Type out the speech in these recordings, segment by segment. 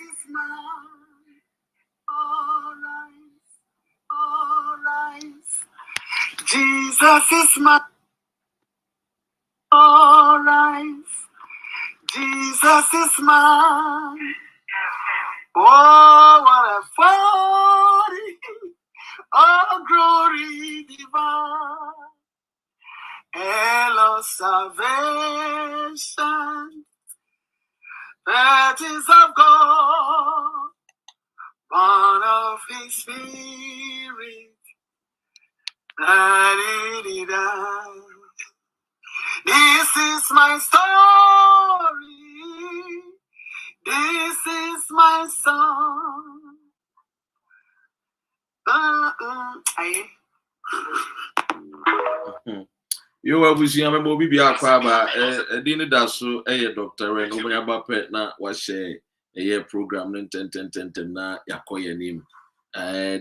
is mine. All right. Jesus is mine. All right. Jesus is mine. Oh, what a glory! Oh, glory divine. Hello, salvation. That is of God, born of His Spirit. Da-di-di-da. This is my story. This is my song. You will be seeing a movie be a crabber, a dinner dasso, a doctor, and over about pet na was a year program, na yakoya name.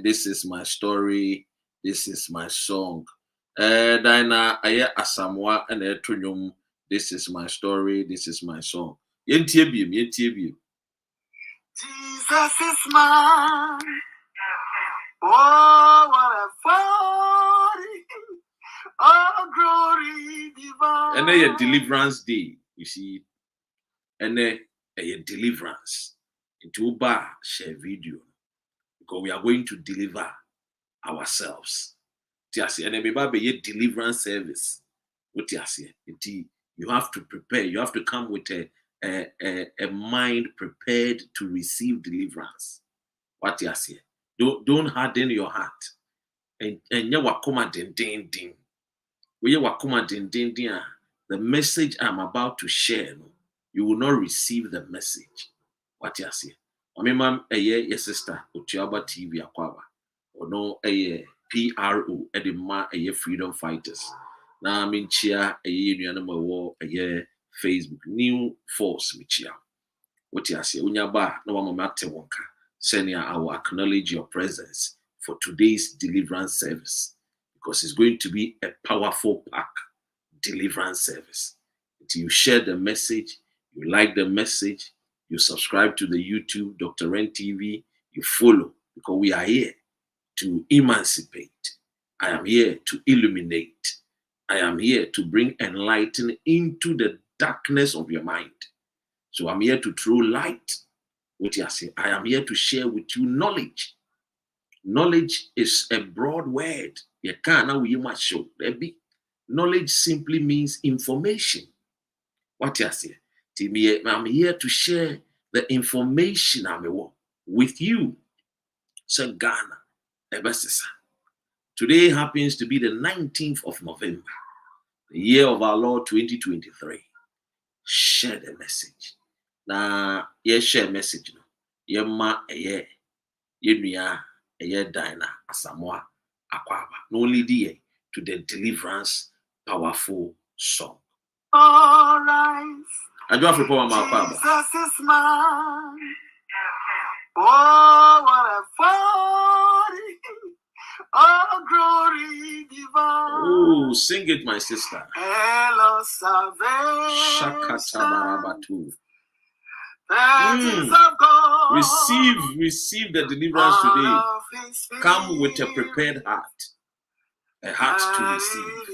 This is my story, this is my song. Dina, I asamwa and a trunum, this is my story, this is my song. Yentibium. Jesus is mine. Oh, what a glory! Oh, glory divine. And a deliverance day, you see, and a deliverance into bar share video because we are going to deliver ourselves. And a deliverance service. What you have to prepare, you have to come with a mind prepared to receive deliverance. What you say? Don't harden your heart. And you wakuma ding. The message I'm about to share, you will not receive the message. What you say? I mean, ma'am, your sister, Utiaba TV Aquaba, or no, PRO, Edema, freedom fighters. Now I'm in cheer, union war, Facebook, new force, Michia. What you say? Unyaba, no one matter wonka. Senior, I will acknowledge your presence for today's deliverance service because it's going to be a powerful pack deliverance service. Until you share the message, you like the message, you subscribe to the YouTube, Dr. Ren TV, you follow because we are here to emancipate. I am here to illuminate. I am here to bring enlightenment into the darkness of your mind. So I'm here to throw light. What you say? I am here to share with you knowledge. Knowledge is a broad word. You can't now you must show. Knowledge simply means information. What you say? I'm here to share the information I'm with you. So Ghana, today happens to be the 19th of November, the year of our Lord 2023. Share the message. Now, share message. Yema yenuya Dina Asamoah Akwaba. No only to the deliverance powerful song. All right. I do have to put my Akwaba. Jesus is mine. Oh, what a glory! Oh, glory divine. Oh, sing it, my sister. Hello, salvation. Shakatabarabatu. That is of God. Receive the deliverance today. Come with a prepared heart. A heart to receive.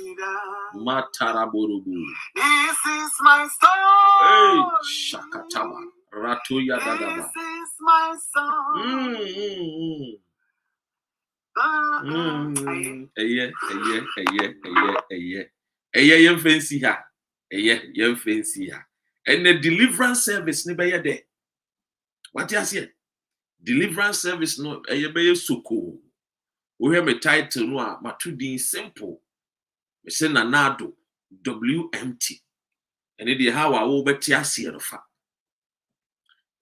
Mataraborubu. This is my story. Hey, Shakataba. Ratuya Dadaba. This is my song. And the deliverance service never there. What you say? Deliverance service no be so cool. We have a title no matudi simple. We say Addo Wmt. And it is how I will be tiasi of fact.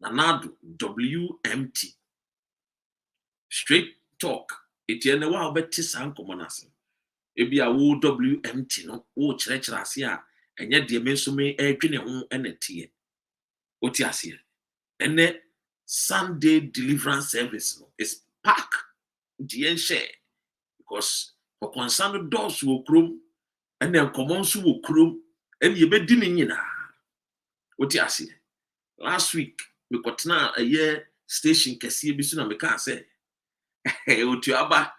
Addo Wmt. Straight talk. It is no one better san commoners. It be a WMT no wo church rasia and yet the menso me edwene ho enetie. What you say? And then Sunday deliverance service is packed the share because for concerned doors will chrome and then commons will chrome and you be dinning in. What you say? Last week me kotna a station kesi bi so na me ka say otuaba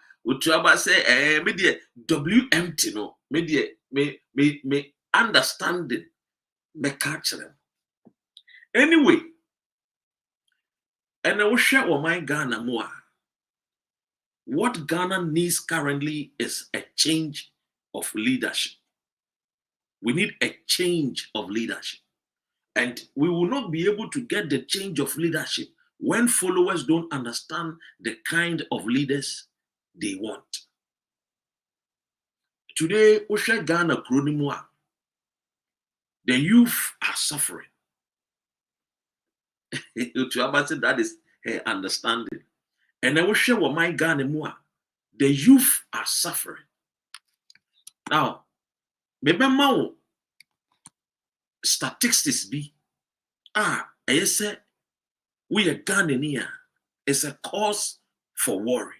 say me de WMT no me de me understanding me catch them anyway. And I will share with my Ghana more. What Ghana needs currently is a change of leadership. We need a change of leadership. And we will not be able to get the change of leadership when followers don't understand the kind of leaders they want. Today, Osha Ghana Kronimwa, the youth are suffering. That is her understanding. And I will share with my Ghana more. The youth are suffering. Now, maybe more statistics be I say we are Ghanaian. It's a cause for worry.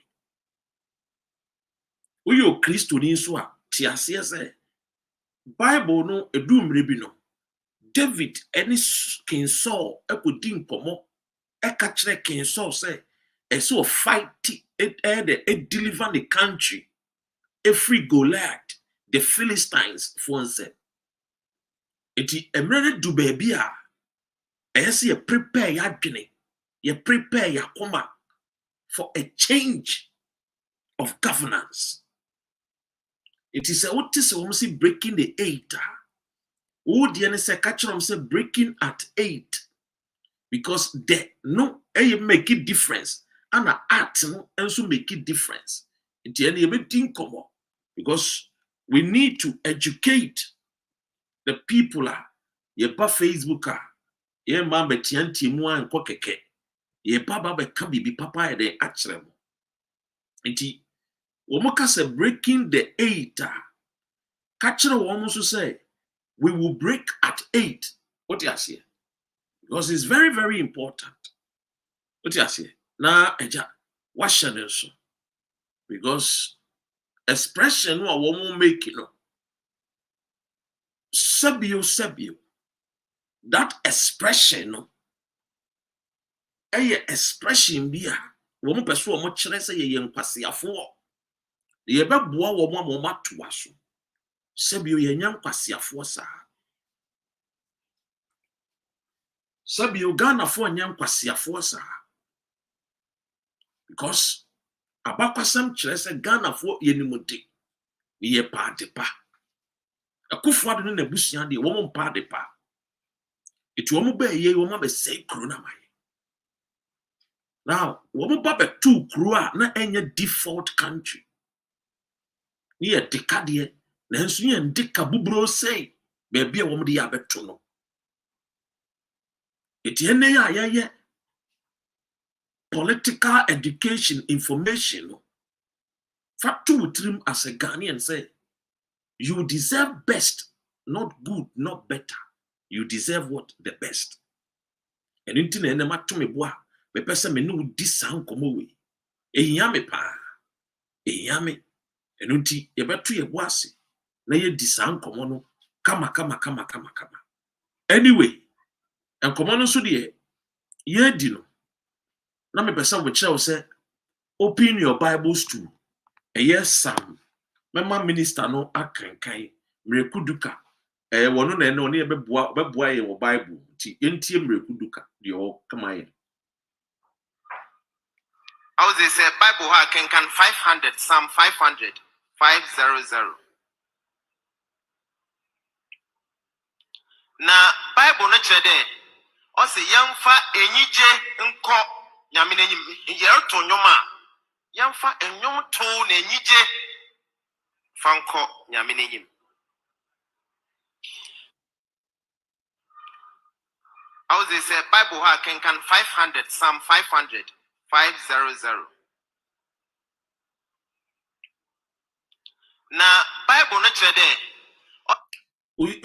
We are Christian so tiasie say Bible no edum rebi no David any King Saul ekodi nkomo eka kire King Saul say so fight it deliver the country every Goliath the Philistines for say eti emre du baby a say you prepare your adwene you prepare your koma for a change of governance. It is a what is almost breaking the 8. Who the say catch them say breaking at 8 because they no make it difference and art no also make it difference. It any everything come up because we need to educate the people. Ye ba Facebook ye ma betianti mu an kokeke ye baba be ka bibi papa de akyerem. Nti Womoka say breaking the 8. Catcher almost say we will break at 8. What you say? Because it's very, very important. What you say? Now, what shall I say? Because expression what woman make sabio. That expression expression be woman pursue woman chere say ye nkwasiafo. Ye be boa woman mama to aso. Sabio ye nyam kwasiafo sa. Sabio Ghana for nyam kwasiafo sa. Because abakwasam chere say Ghana for ye nimode. Ye pa de pa. Akufo ado no na busuan de wo mpa de pa. Etu wo ba ye wo ma be say kro na mai. Now, wo ba be tu kro a na enye default country. Ye dekade na nso ye ndeka bubro say be bia wo de ya beto no. Eti ene ya ye political education information no. Fatu trim as a Ghanaian say you deserve best, not good, not better. You deserve what? The best. And into the nema to me boa, me person me no di san komo we. Ehia me pa. Ehia me. And unti ye beto ye boase. Na ye di san komo no. Kama. Anyway, and komo no so de ye di no. Na me person we tell say open your Bibles to a yes Sam. Mema minister no akankan mrekuduka wono na ene oni beboa ye wo Bible ti entie mrekuduka de o kama ye. How they say Bible ha can 500 Psalm 500 500. Na Bible no chere de o se yamfa enyije nko nyame n'enyim ye to nwoma yamfa enyom to na enyije fanko nyame n'enyim. How they say Bible ha can 500 Psalm 500 500. Na Bible no chere de We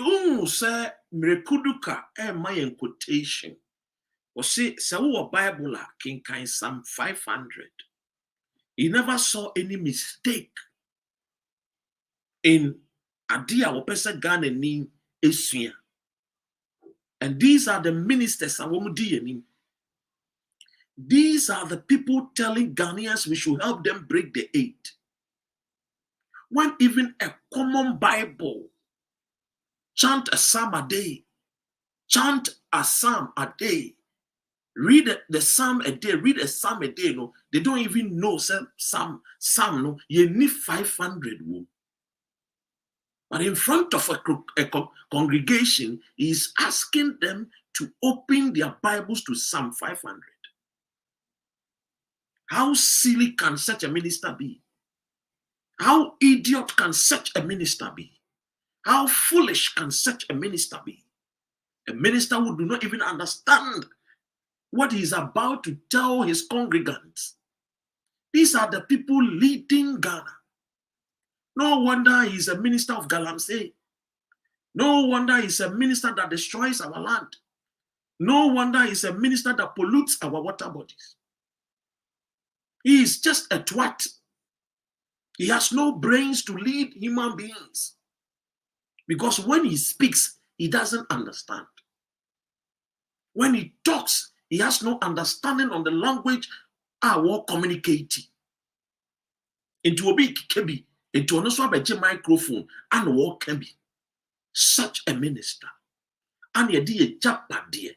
say mrekuduka my in quotation. O say wo Bible a kinkan Psalm 500. He never saw any mistake in adia wo pesa Ghana ni esua. And these are the ministers a womu di yanim. These are the people telling Ghanaians we should help them break the 8. When even a common Bible, chant a psalm a day, chant a psalm a day, read the psalm a day, read a psalm a day, no, they don't even know psalm, no, you need 500. But in front of a congregation, he is asking them to open their Bibles to Psalm 500. How silly can such a minister be? How idiot can such a minister be? How foolish can such a minister be? A minister who do not even understand what he is about to tell his congregants. These are the people leading Ghana. No wonder he is a minister of Galamsey. No wonder he's a minister that destroys our land. No wonder he's a minister that pollutes our water bodies. He is just a twat. He has no brains to lead human beings. Because when he speaks, he doesn't understand. When he talks, he has no understanding on the language our communicating. Into obi kebi, into onoso abeje microphone, and what can be such a minister. And ye japade,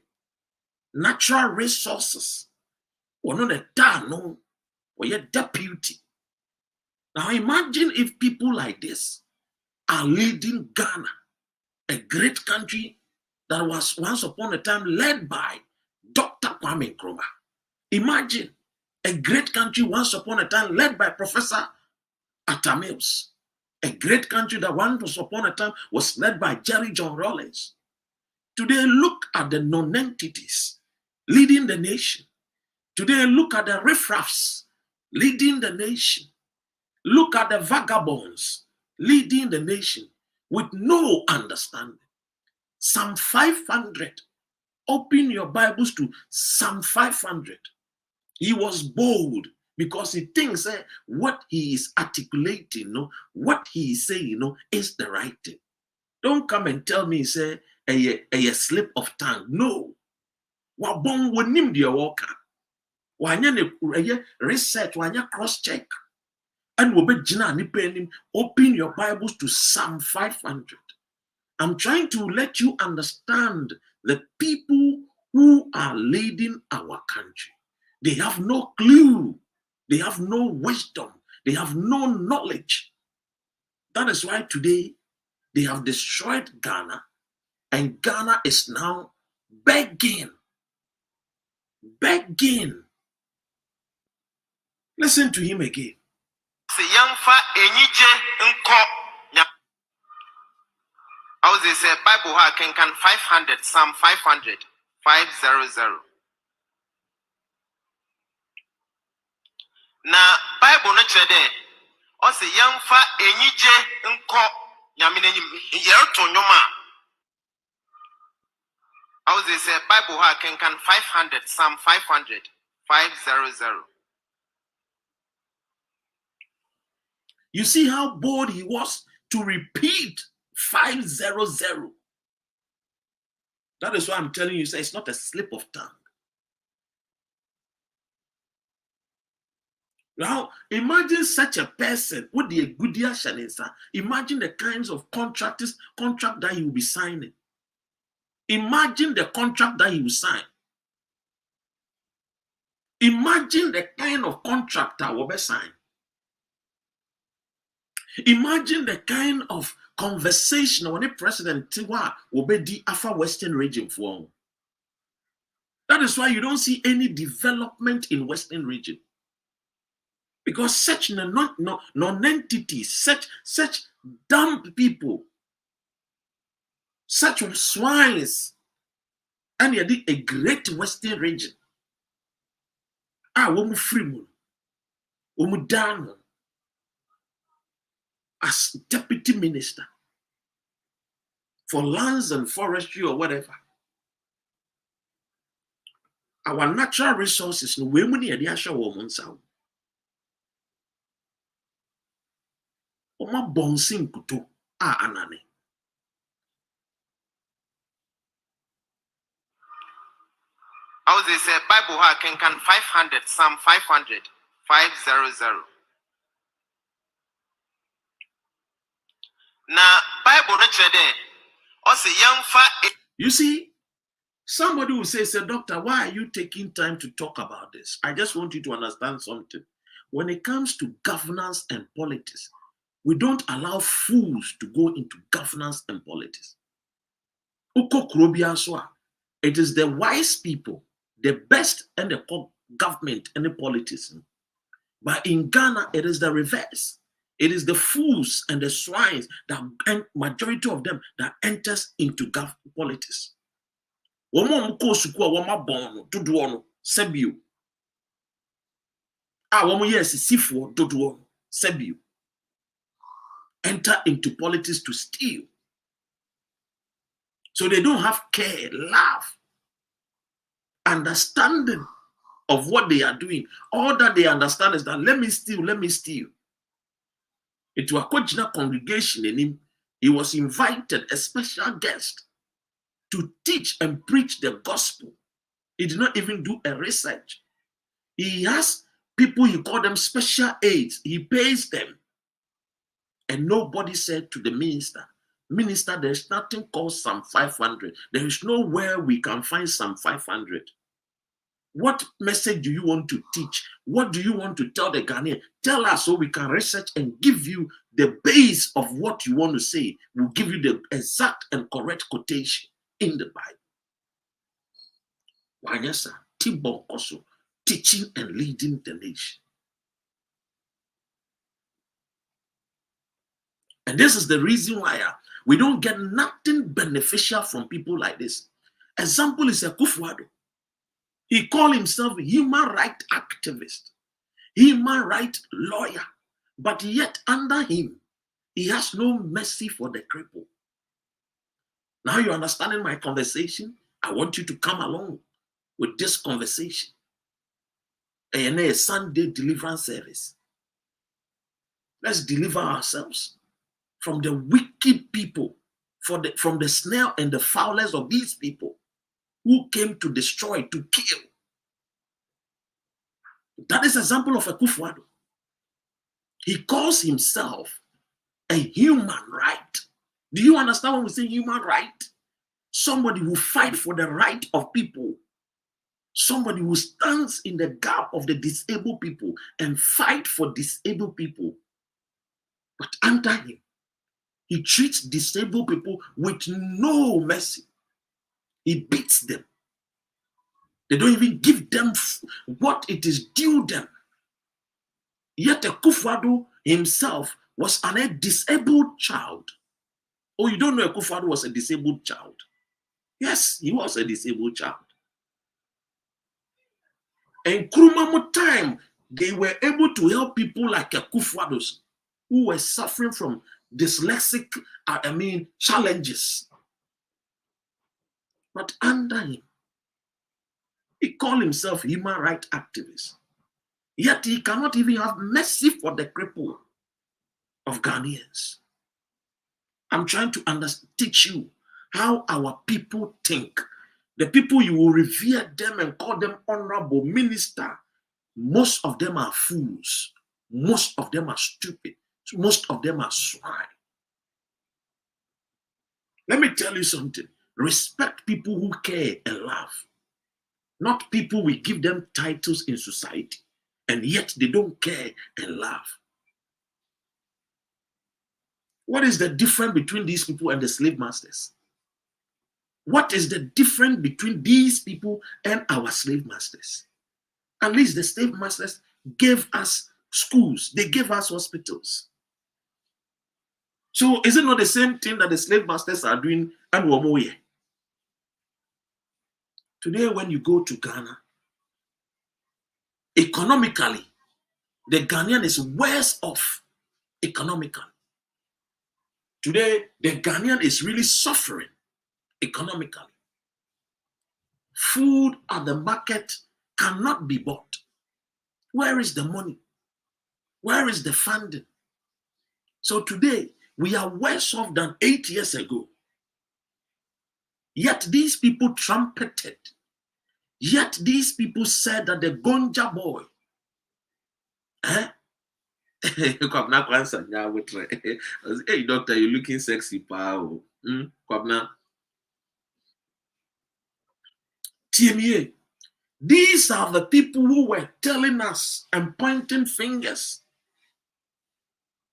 natural resources. Or not a tano, or yet deputy. Now imagine if people like this are leading Ghana, a great country that was once upon a time led by Dr. Kwame Nkrumah. Imagine a great country once upon a time led by Professor Atamils. A great country that once upon a time was led by Jerry John Rawlings. Today, look at the non-entities leading the nation. Today, look at the riffraffs leading the nation. Look at the vagabonds leading the nation with no understanding. Psalm 500. Open your Bibles to Psalm 500. He was bold because he thinks what he is articulating, what he is saying, is the right thing. Don't come and tell me, say, a slip of tongue. No. Wabong wonim dia walker. Wanya research, wanya cross-check. And open your Bibles to Psalm 500. I'm trying to let you understand the people who are leading our country. They have no clue. They have no wisdom. They have no knowledge. That is why today they have destroyed Ghana, and Ghana is now begging. Begging. Listen to him again. I was say Bible can 500, Psalm 500, 500. Na Bible no chede. O se yamfa enyije nko nyame n'enyim yereto nyoma. I was say Bible can 500, Psalm 500, 500. You see how bold he was to repeat 500. That is why I'm telling you, it's not a slip of tongue. Now, imagine such a person with the Egudia Shanesa. Imagine the kinds of contract that he will be signing. Imagine the contract that he will sign. Imagine the kind of contract that will be signed. Imagine the kind of conversation when the president will be the Afro Western region for. That is why you don't see any development in Western region. Because such non-entities, such dumb people, such swines, and yet a great Western region. Womu free, womu down as deputy minister for lands and forestry or whatever. Our natural resources, no way money at the Asha woman sound. Oma bouncing kuto anane. I was they say Bible ha can 500 Psalm 500 500. Na Bible no chere dey. O say yamfa. You see, somebody will say, Doctor, why are you taking time to talk about this? I just want you to understand something. When it comes to governance and politics, we don't allow fools to go into governance and politics. It is the wise people, the best and the government and the politics. But in Ghana, it is the reverse. It is the fools and the swines that, and majority of them, that enters into politics. Enter into politics to steal. So they don't have care, love, understanding of what they are doing. All that they understand is that let me steal, let me steal. It was a Kojina congregation in him. He was invited, a special guest, to teach and preach the gospel. He did not even do a research. He has people, he called them special aides. He pays them. And nobody said to the minister, there's nothing called Psalm 500. There is nowhere we can find Psalm 500. What message do you want to teach? What do you want to tell the Ghanaian? Tell us so we can research and give you the base of what you want to say. We'll give you the exact and correct quotation in the Bible. Wanyasa, Tibon also, teaching and leading the nation. And this is the reason why we don't get nothing beneficial from people like this. Example is Akufo-Addo. He called himself a human rights activist, human rights lawyer, but yet under him, he has no mercy for the cripple. Now you're understanding my conversation. I want you to come along with this conversation. And a Sunday deliverance service. Let's deliver ourselves from the wicked people, from the snare and the foulness of these people who came to destroy, to kill. That is an example of Akufo-Addo. He calls himself a human right. Do you understand when we say human right? Somebody who fights for the right of people. Somebody who stands in the gap of the disabled people and fight for disabled people. But under him, he treats disabled people with no mercy. He beats them. They don't even give them what it is due them. Yet Akufo-Addo himself was a disabled child. Oh, you don't know Akufo-Addo was a disabled child? Yes, he was a disabled child. And Nkrumah time, they were able to help people like Akufo-Addo who were suffering from dyslexic, challenges. But under him, he called himself human rights activist. Yet he cannot even have mercy for the cripple of Ghanaians. I'm trying to teach you how our people think. The people you will revere them and call them honorable minister, most of them are fools. Most of them are stupid. Most of them are swine. Let me tell you something. Respect people who care and love. Not people we give them titles in society, and yet they don't care and love. What is the difference between these people and the slave masters? What is the difference between these people and our slave masters? At least the slave masters gave us schools, they gave us hospitals. So is it not the same thing that the slave masters are doing and Womoye? Today, when you go to Ghana, economically, the Ghanaian is worse off economically. Today, the Ghanaian is really suffering economically. Food at the market cannot be bought. Where is the money? Where is the funding? So today, we are worse off than 8 years ago. Yet these people trumpeted Yet these people said that the Gonja boy, hey, doctor, you're looking sexy, pal. TMA. These are the people who were telling us and pointing fingers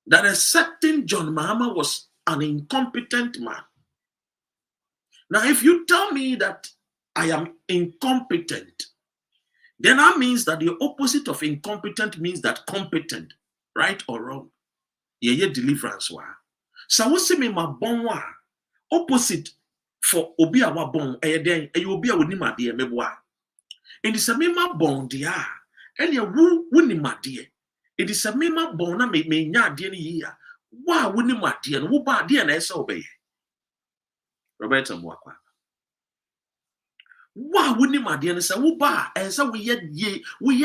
that a certain John Mahama was an incompetent man. Now, if you tell me that I am incompetent, then that means that the opposite of incompetent means that competent, right or wrong. Yeah, deliverance. So what say me my bon opposite for obi a wa bon den obi a woni made meboa. Enti se me ma bon dia ene wu woni made. Enti se me ma bon na me nya ade ne yi a wa woni made no wo ba ade na ese obeye. Robert Mwakwa. Wa woni made no se wo ba ese wo ye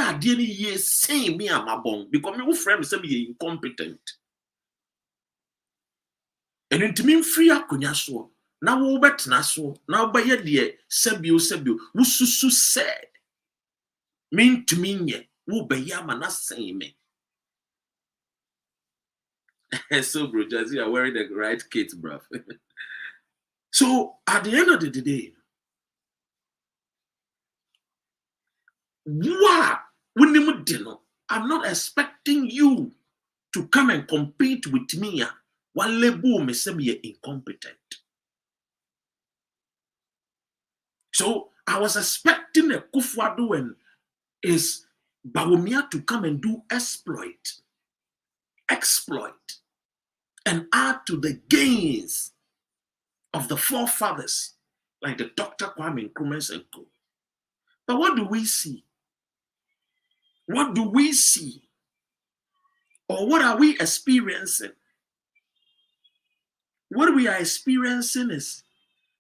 ade ne ye sen me amabon because me wo friend say me incompetent. And intimi free akonya so na wo betena so na wo baye de sabio wo susu se mentumi nye wo baye ama na sen me. So bro, just you are wearing the right kit, bro. So at the end of the day, I'm not expecting you to come and compete with me while label me say me incompetent. So I was expecting a Kufuado and is Bawumia to come and do exploit, and add to the gains of the forefathers, like the Dr. Kwame Nkrumah and co. But what do we see? What do we see? Or what are we experiencing? What we are experiencing is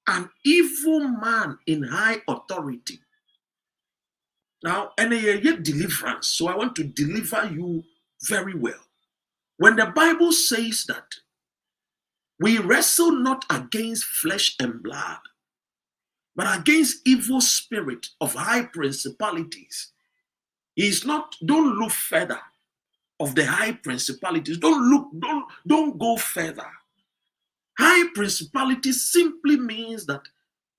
an evil man in high authority. Now, and a deliverance. So I want to deliver you very well. When the Bible says that we wrestle not against flesh and blood, but against evil spirit of high principalities, don't look further of the high principalities. Don't go further. High principality simply means that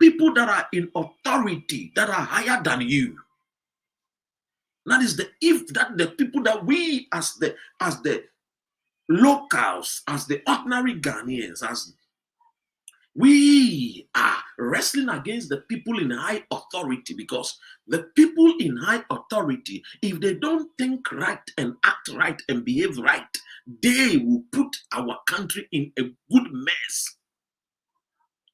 people that are in authority, that are higher than you. That is the people that we as the locals, as the ordinary Ghanaians, as we are wrestling against the people in high authority, because the people in high authority, if they don't think right and act right and behave right, they will put our country in a good mess.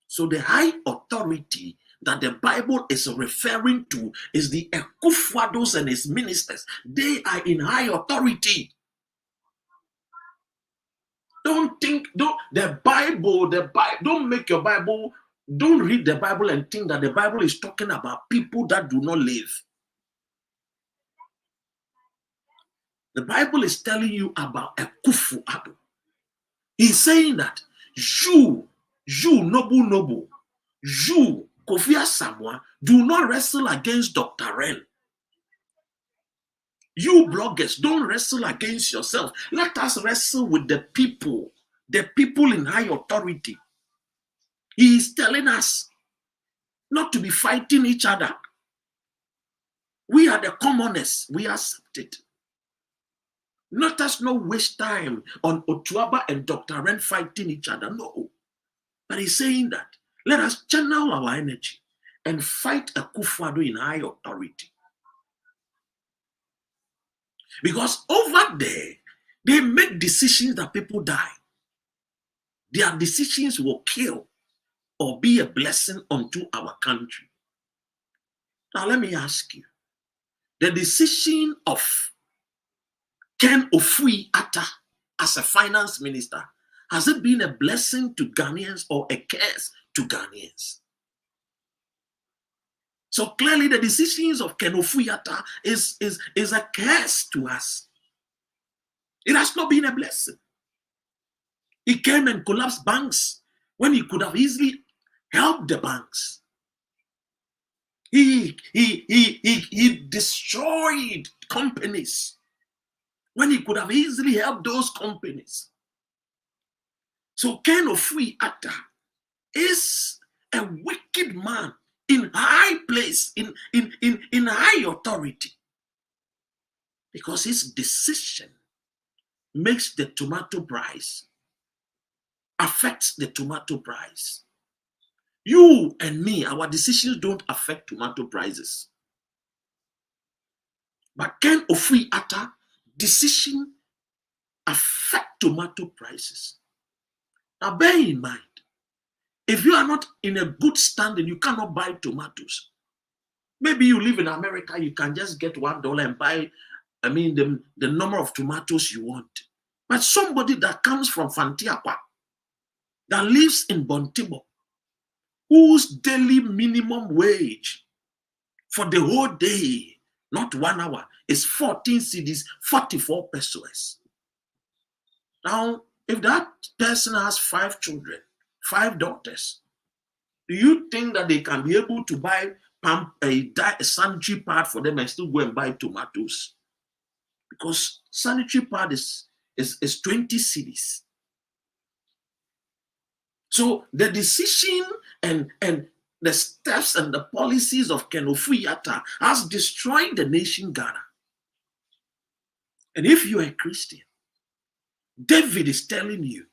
So the high authority that the Bible is referring to is the Ekufuados and his ministers. They are in high authority. Don't read the Bible and think that the Bible is talking about people that do not live. The Bible is telling you about Ekufuado. He's saying that you noble, you Kofi Asamoah, do not wrestle against Dr. Ren. You bloggers, don't wrestle against yourself. Let us wrestle with the people in high authority. He is telling us not to be fighting each other. We are the commoners. We accept it. Let us not waste time on Otuaba and Dr. Ren fighting each other. No. But he's saying that let us channel our energy and fight Ekufuado in high authority. Because over there, they make decisions that people die. Their decisions will kill or be a blessing unto our country. Now let me ask you, the decision of Ken Ofui-Atta as a finance minister, has it been a blessing to Ghanaians or a curse to Ghanaians? So clearly the decisions of Ken Ofui-Atta is a curse to us. It has not been a blessing. He came and collapsed banks when he could have easily helped the banks. He destroyed companies when he could have easily helped those companies. So Ken Ofui Atta is a wicked man in high place, in high authority, because his decision makes the tomato price, affects the tomato price. You and me, our decisions don't affect tomato prices. But Ken Ofui Atta decision affect tomato prices. Now bear in mind, if you are not in a good standing, you cannot buy tomatoes. Maybe you live in America, you can just get $1 and buy, the number of tomatoes you want. But somebody that comes from Fantiakwa, that lives in Bontibo, whose daily minimum wage for the whole day, not 1 hour, is 14 cedis, 44 pesos. Now, if that person has 5 children, 5 daughters, do you think that they can be able to buy a sanitary pad for them and still go and buy tomatoes? Because sanitary pad is 20 cedis. So the decision and the steps and the policies of Ken Ofui Atta has destroyed the nation Ghana. And if you are a Christian, David is telling you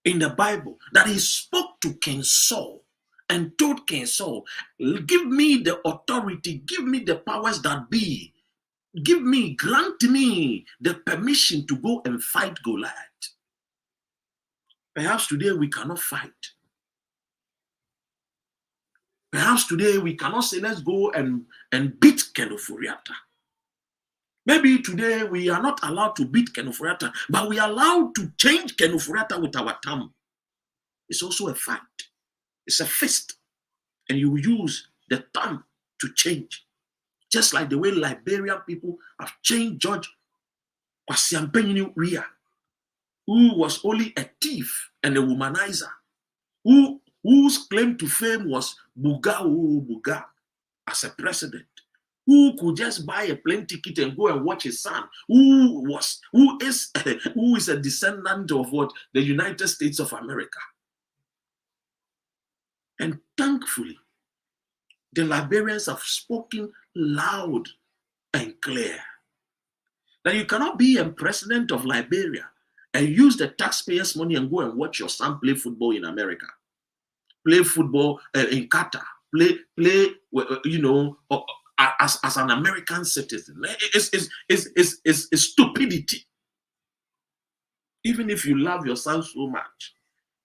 in the Bible that he spoke to King Saul and told King Saul, give me the authority, give me the powers that be, grant me the permission to go and fight Goliath. Perhaps today we cannot fight. Perhaps today we cannot say, let's go and beat Ken Ofui Atta. Maybe today we are not allowed to beat Ken Ofui Atta, but we are allowed to change Ken Ofui Atta with our tongue. It's also a fight. It's a fist. And you use the tongue to change. Just like the way Liberian people have changed George Kwasiampenyi Ria, who was only a thief and a womanizer, whose claim to fame was Buga as a president, who could just buy a plane ticket and go and watch his son, who is a descendant of the United States of America. And thankfully, the Liberians have spoken loud and clear that you cannot be a president of Liberia and use the taxpayers' money and go and watch your son play football in America, play football in Qatar, play as an American citizen. It's stupidity. Even if you love your son so much,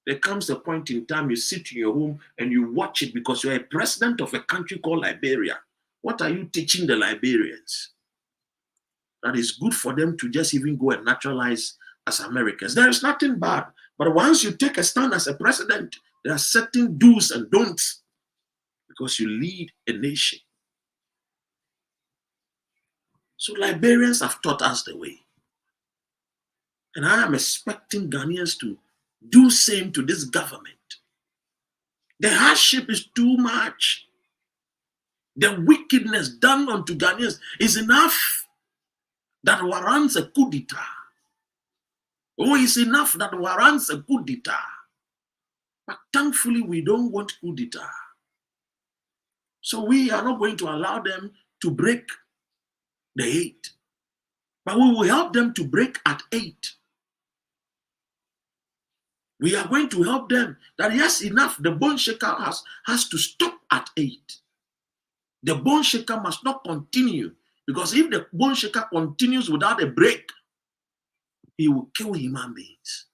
there comes a point in time you sit in your home and you watch it because you're a president of a country called Liberia. What are you teaching the Liberians? That is good for them to just even go and naturalize as Americans. There is nothing bad. But once you take a stand as a president, there are certain do's and don'ts because you lead a nation. So Liberians have taught us the way. And I am expecting Ghanaians to do same to this government. The hardship is too much. The wickedness done unto Ghanaians is enough that warrants a coup d'etat. Oh, it's enough that warrants a coup d'etat. But thankfully, we don't want coup d'etat. So we are not going to allow them to break the 8. But we will help them to break at 8. We are going to help them that yes, enough. The bone shaker has to stop at 8. The bone shaker must not continue, because if the bone shaker continues without a break, he will kill human beings.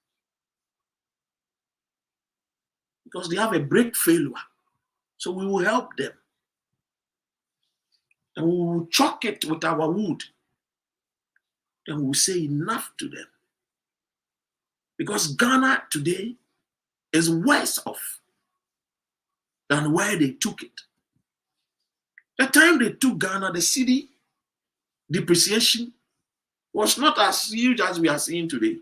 Because they have a brake failure. So we will help them. And we will choke it with our wood. And we will say enough to them. Because Ghana today is worse off than where they took it. The time they took Ghana, the cedi depreciation was not as huge as we are seeing today.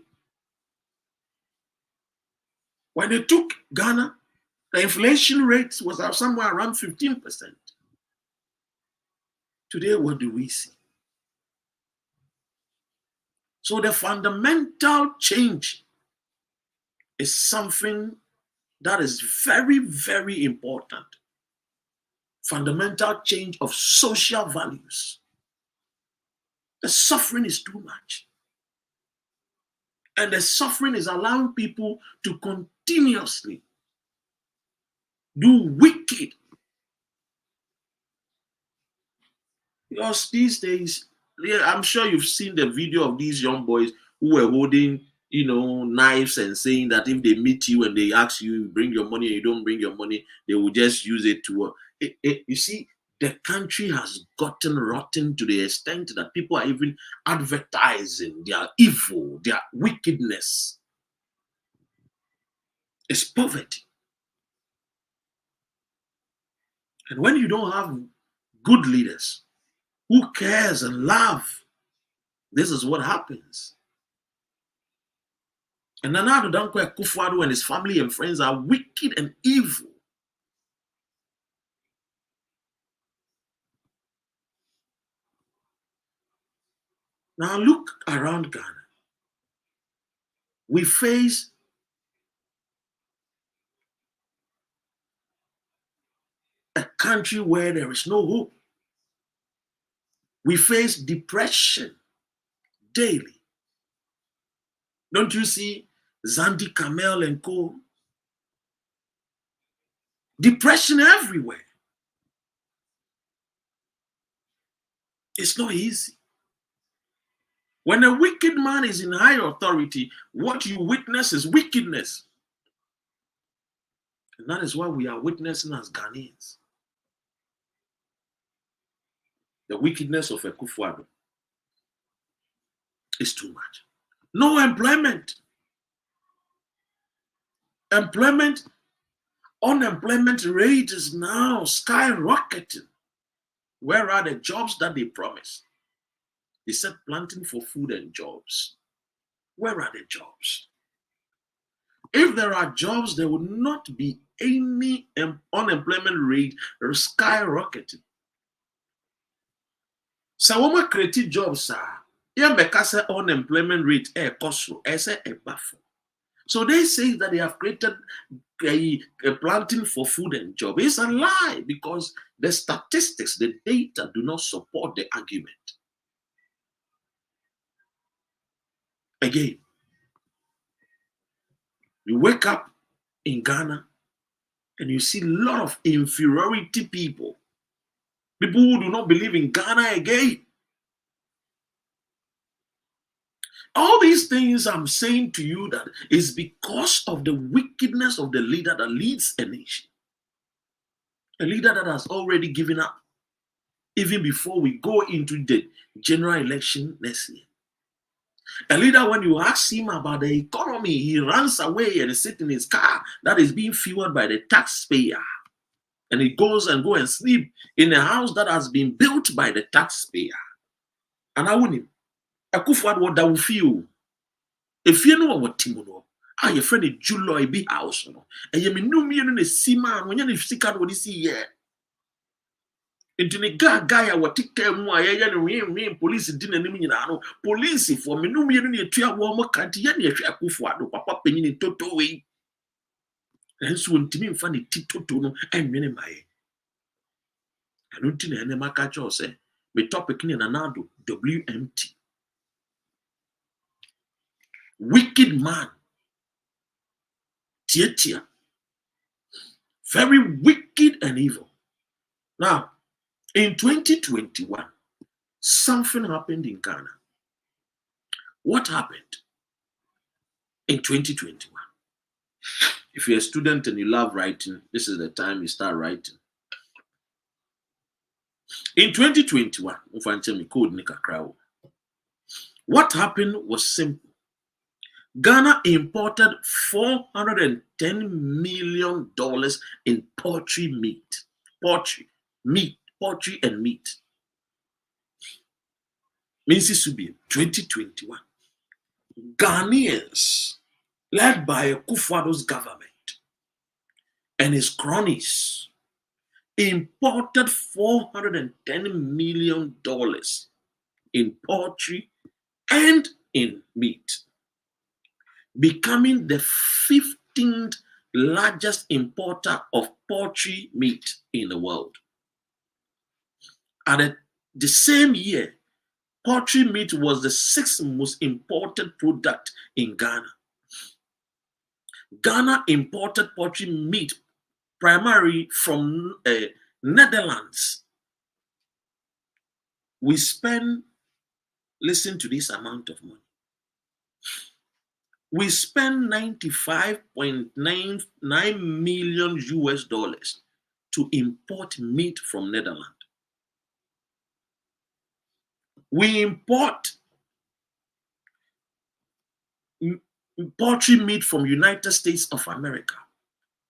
When they took Ghana, the inflation rate was somewhere around 15%. Today, what do we see? So the fundamental change is something that is very, very important. Fundamental change of social values. The suffering is too much. And the suffering is allowing people to continuously do wicked. Because these days, I'm sure you've seen the video of these young boys who were holding, knives and saying that if they meet you and they ask you, bring your money and you don't bring your money, they will just use it to. You see, the country has gotten rotten to the extent that people are even advertising their evil, their wickedness. It's poverty. And when you don't have good leaders who cares and love, this is what happens. And Nana Addo Dankwa Akufo-Addo and his family and friends are wicked and evil. Now look around Ghana. We face a country where there is no hope. We face depression daily. Don't you see Zandi Kamel and co? Depression everywhere. It's not easy. When a wicked man is in high authority, what you witness is wickedness. And that is what we are witnessing as Ghanaians. The wickedness of Akufo-Addo is too much. No employment. Unemployment rate is now skyrocketing. Where are the jobs that they promised? They said planting for food and jobs. Where are the jobs? If there are jobs, there will not be any unemployment rate skyrocketing. So when we create jobs, unemployment rate so they say that they have created a planting for food and job. It's a lie because the statistics, the data do not support the argument. Again, you wake up in Ghana and you see a lot of inferiority people who do not believe in Ghana again. All these things I'm saying to you that is because of the wickedness of the leader that leads a nation. A leader that has already given up even before we go into the general election next year. A leader, when you ask him about the economy, he runs away and sits in his car that is being fueled by the taxpayer. And he goes and sleep in a house that has been built by the taxpayer. And I want him. Akufo-Addo that will feel. If you know what Timono, your friend is July be house. And you know me in a seaman when you see what you see here. Into the guy what take care more and police didn't know police for me no me in a 2 warm country and Akufo-Addo papa penny in toto way. And so when Timmy funny tito and many my I don't think any catch or say me topic in an Addo Wmt. Wicked man. Tia. Very wicked and evil. Now, in 2021, something happened in Ghana. What happened in 2021? If you're a student and you love writing, this is the time you start writing. In 2021, what happened was simple. Ghana imported $410 million in poultry and meat. Mississippi, 2021. Ghanaians, led by Akufo-Addo's government and his cronies, imported $410 million in poultry and in meat, becoming the 15th largest importer of poultry meat in the world. At the same year, poultry meat was the 6th most imported product in Ghana. Ghana imported poultry meat primarily from Netherlands. We spend, listen to this amount of money. We spend $95.99 million US dollars to import meat from Netherlands. We import poultry meat from United States of America.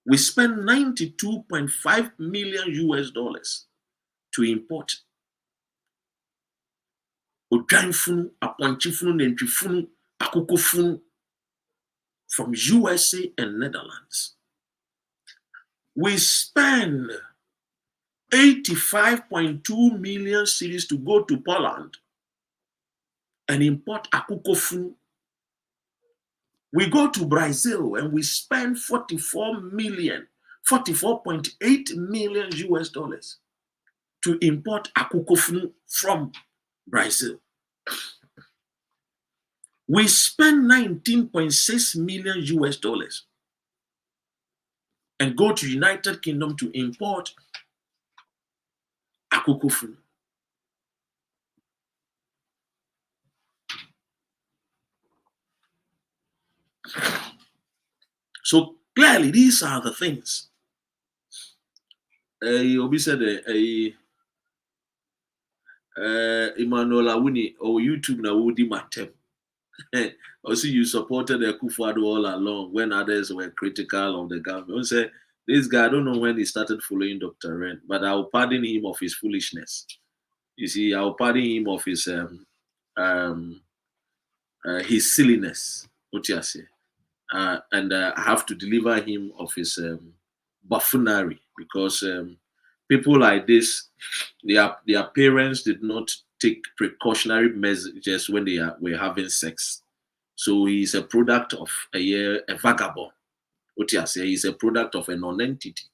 We spend $92.5 million US dollars to import odwanfunu, aponchifunu, nentwifunu, akukofunu from USA and Netherlands. We spend 85.2 million cedis to go to Poland and import akukofunu. We go to Brazil and we spend 44.8 million US dollars to import akukofunu from Brazil. We spend 19.6 million US dollars and go to United Kingdom to import akukofunu. So clearly, these are the things. Obi said, Emmanuel Awuni or YouTube na Woody Matem. Also, you supported Akufo-Addo all along when others were critical of the government. Say, this guy, I don't know when he started following Dr. Ren, but I'll pardon him of his foolishness. You see, I'll pardon him of his silliness. What you say? And I have to deliver him of his buffoonery, because people like this, their parents did not take precautionary measures when they were having sex. So he's a product of a vagabond. What you say? He's a product of a non-entity.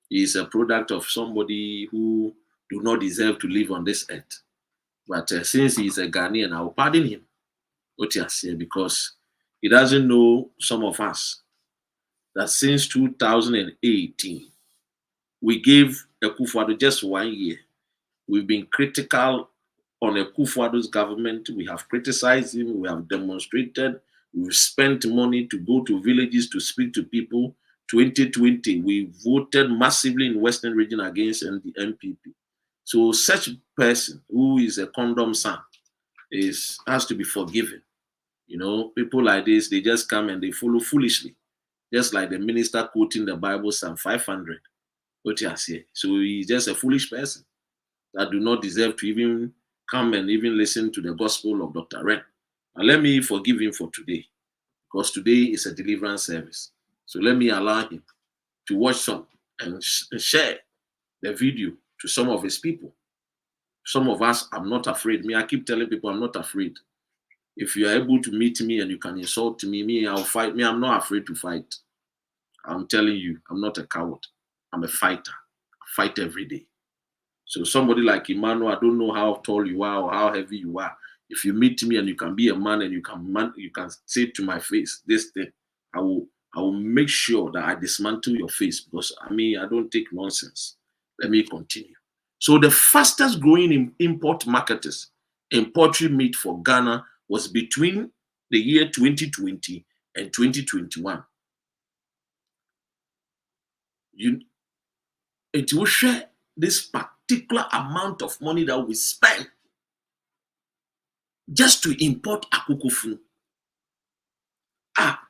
He's a product of somebody who do not deserve to live on this earth. But since he's a Ghanaian, I'll pardon him. What you say? Because he doesn't know, some of us, that since 2018, we gave Akufo-Addo just 1 year. We've been critical on Akufo-Addo's government. We have criticized him. We have demonstrated. We've spent money to go to villages to speak to people. 2020, we voted massively in Western region against the MPP. So such person who is a condom son has to be forgiven. You know, people like this, they just come and they follow foolishly. Just like the minister quoting the Bible, Psalm 500. What you say? So he's just a foolish person that do not deserve to even come and even listen to the gospel of Dr. Ren. And let me forgive him for today, because today is a deliverance service. So let me allow him to watch some and share the video to some of his people. Some of us, I'm not afraid. I keep telling people I'm not afraid. If you are able to meet me and you can insult me, I'll fight. I'm not afraid to fight. I'm telling you, I'm not a coward. I'm a fighter. I fight every day. So somebody like Emmanuel, I don't know how tall you are or how heavy you are. If you meet me and you can be a man and you can say to my face this thing, I will make sure that I dismantle your face, because I don't take nonsense. Let me continue. So the fastest growing import marketers in poultry meat for Ghana was between the year 2020 and 2021. It will share this particular amount of money that we spend just to import akukofunu.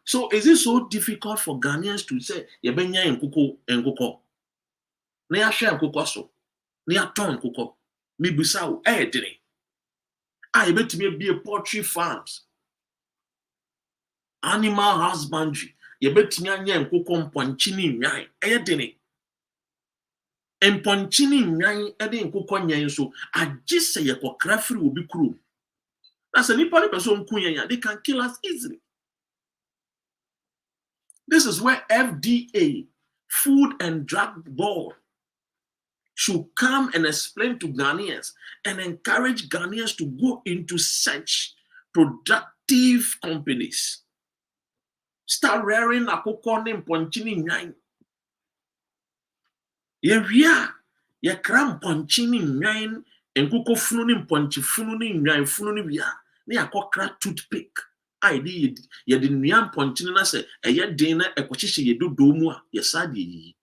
So is it so difficult for Ghanaians to say, "Yebenya nkoko, na ya share nkoko so, na ya ton nkoko, mi bisa wo dene. Yebetimi be poultry farms, animal husbandry, yebetimi anya nkoko mponchi ni nwan, dene." Emponchini nyan ede nkokɔ nyan so agye sɛ yɛkɔkra firi obi kurom. That's a nipa person nko they can kill us easily. This is where FDA, Food and Drug Board, should come and explain to Ghanaians and encourage Ghanaians to go into such productive companies. Start rearing akoko ne mponchini nyan. Ye kram mponchini nyan enkoko funu ne mponchi funu ne nyan funu ne wia ne akokra toothpick. Ye di nyan mponchini na se eye den na ekohihye ye dodo mu a ye sa de yi.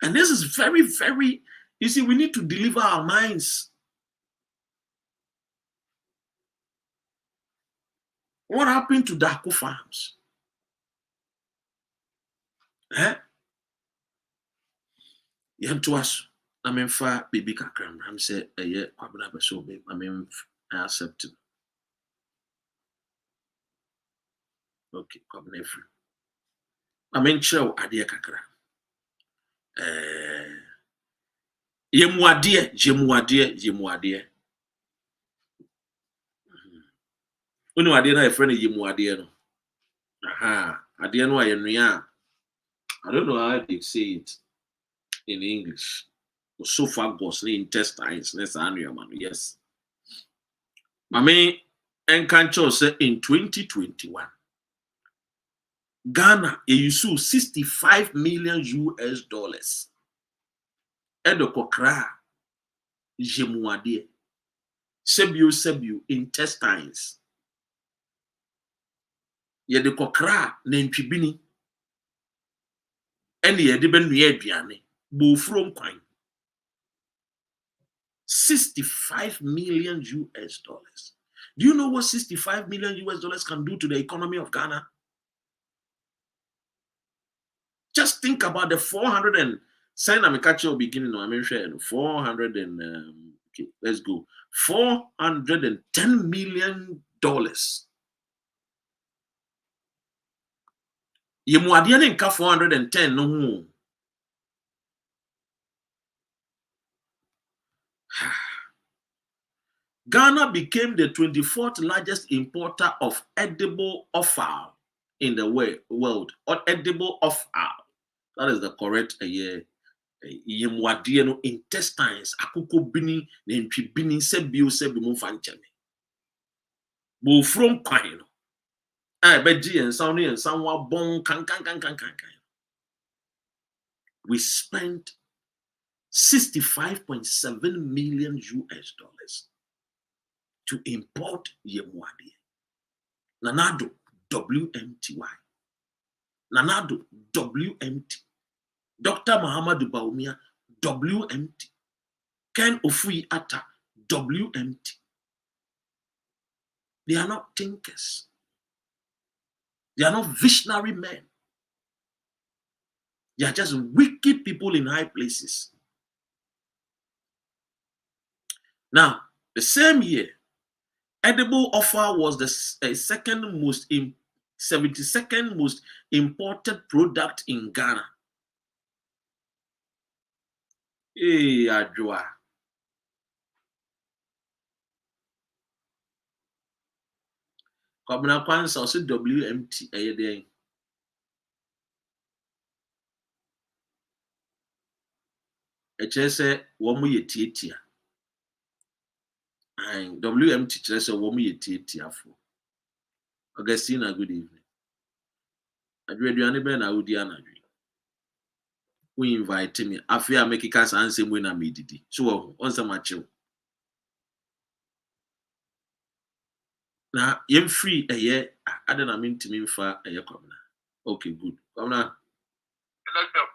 And this is very, very, you see, we need to deliver our minds. What happened to Dako farms? Yam to us. I mean, for baby kakram. I'm say a year, I mean, I accept it. Okay, come never. I mean, show idea kakra. Yemuadie. Unu adie na a friend yemuadie no. Aha, adie no ayenuya. I don't know how they say it in English. Esophagus, the intestines, yes. Mame Enkancho said in 2021, Ghana used $65 million. Edo kokra jemuadie. Sebio intestines. Yede kokra nentwibini. Ene yede benuye aduane. Bo from kwan. $65 million. Do you know what $65 million can do to the economy of Ghana? Just think about the 400 and sign I'm catch beginning. No, I mean 400 and okay, let's go. $410 million. Yemuadie nka 410 no. Ghana became the 24th largest importer of edible offal in the world. Or edible offal. That is the correct yemuadie no intestines. Akuko bini, nentwi bini, sebio mu fancheme. Bo from kwan no. Beji and sounding and someone bon can. We spent $65.7 million to import yemuadie. Nanado WMT. Nanado WMT. Dr. Muhammadu Baumia WMT. Ken Ofui Atta WMT. They are not thinkers. They are not visionary men. They are just wicked people in high places. Now, the same year, edible offal was the 72nd most imported product in Ghana. Hey, Adjoa. Kwabena Kwanza also WMT ayede. Eche se womu ye tietia. And WMT chere se womu ye tietia fo. Augustina, good evening. Adreduane be na udi anadwe. We invite me. Afia make us answer when I made it. So on some macho. Now, you're free a year. I don't mean to mean for a year. Okay, good. Come now. Doctor,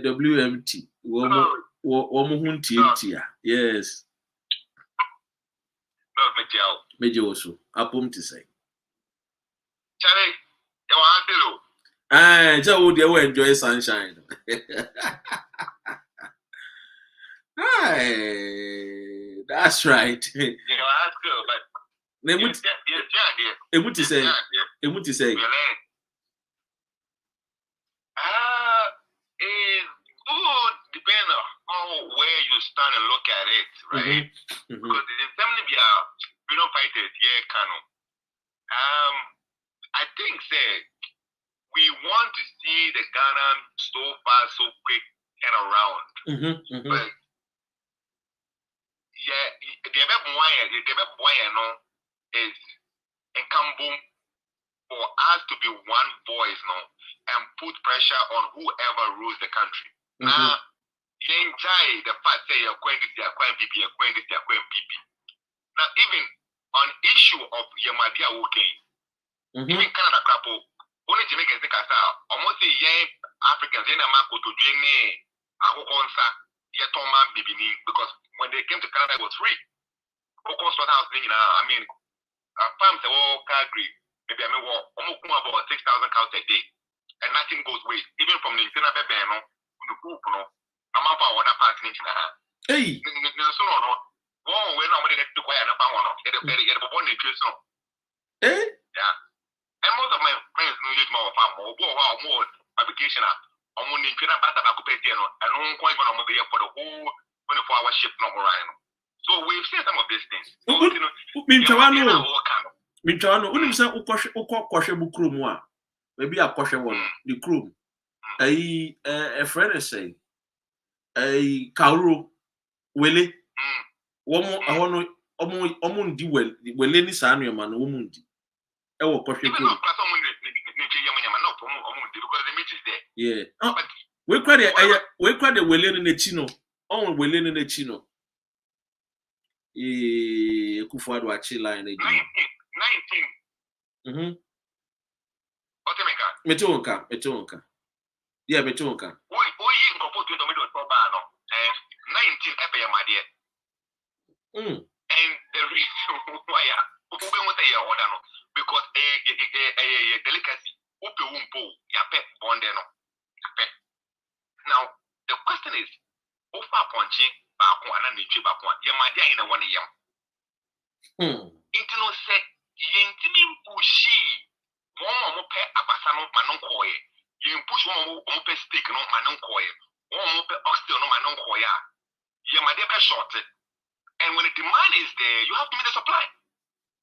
WMT. Yes. Major also. Apom to say. Charlie, you want to Joe would you enjoy sunshine? Hi, that's right. you ask her, but Emuti say. It's good depending on where you stand and look at it, right? Because there's something we don't fight it, canon. I think we want to see the Ghana so far so quick and around. But the other is incumbent for us to be one voice and put pressure on whoever rules the country. Now, the fact that you're going to PP. Now, even on issue of Yamadia Woking, even Canada couple, only Jamaicans think almost a young Africans in America to join me, because when they came to Canada, it was free. I mean, farms are all agree. Maybe almost about 6,000 cows a day, and nothing goes waste. Even from the internal banner, I'm up for other parts in Hey, no. Oh, we're not ready to buy another one. Yeah. And most of my friends know use more application. I'm only in China, but I'm and I'm quite going to be for the whole 24-hour shift number. So we've seen some of these things. Minchano, unim say ukoshe bukrum wa. Maybe a koshe one, the krum. A friend is saying, a kauru wele. Woman, omun di well, ni sanu man, woman di. Ewo koshe krum. Yeah. We cry the wele ni chino. On wele ni chino. Kufuadu achila ene 19. Metonka. Yeah, metonka. We incorporate to the middle of 19 epe my dear. And the reason why we want to order because a delicacy now the question is punching in a 1 year. Into no set yentimi pushi one more pair abasano manon koye. You push one more pair stick no manon koye. One more pair oxtail no manon koya. Yamadia short. And when the demand is there, you have to meet the supply.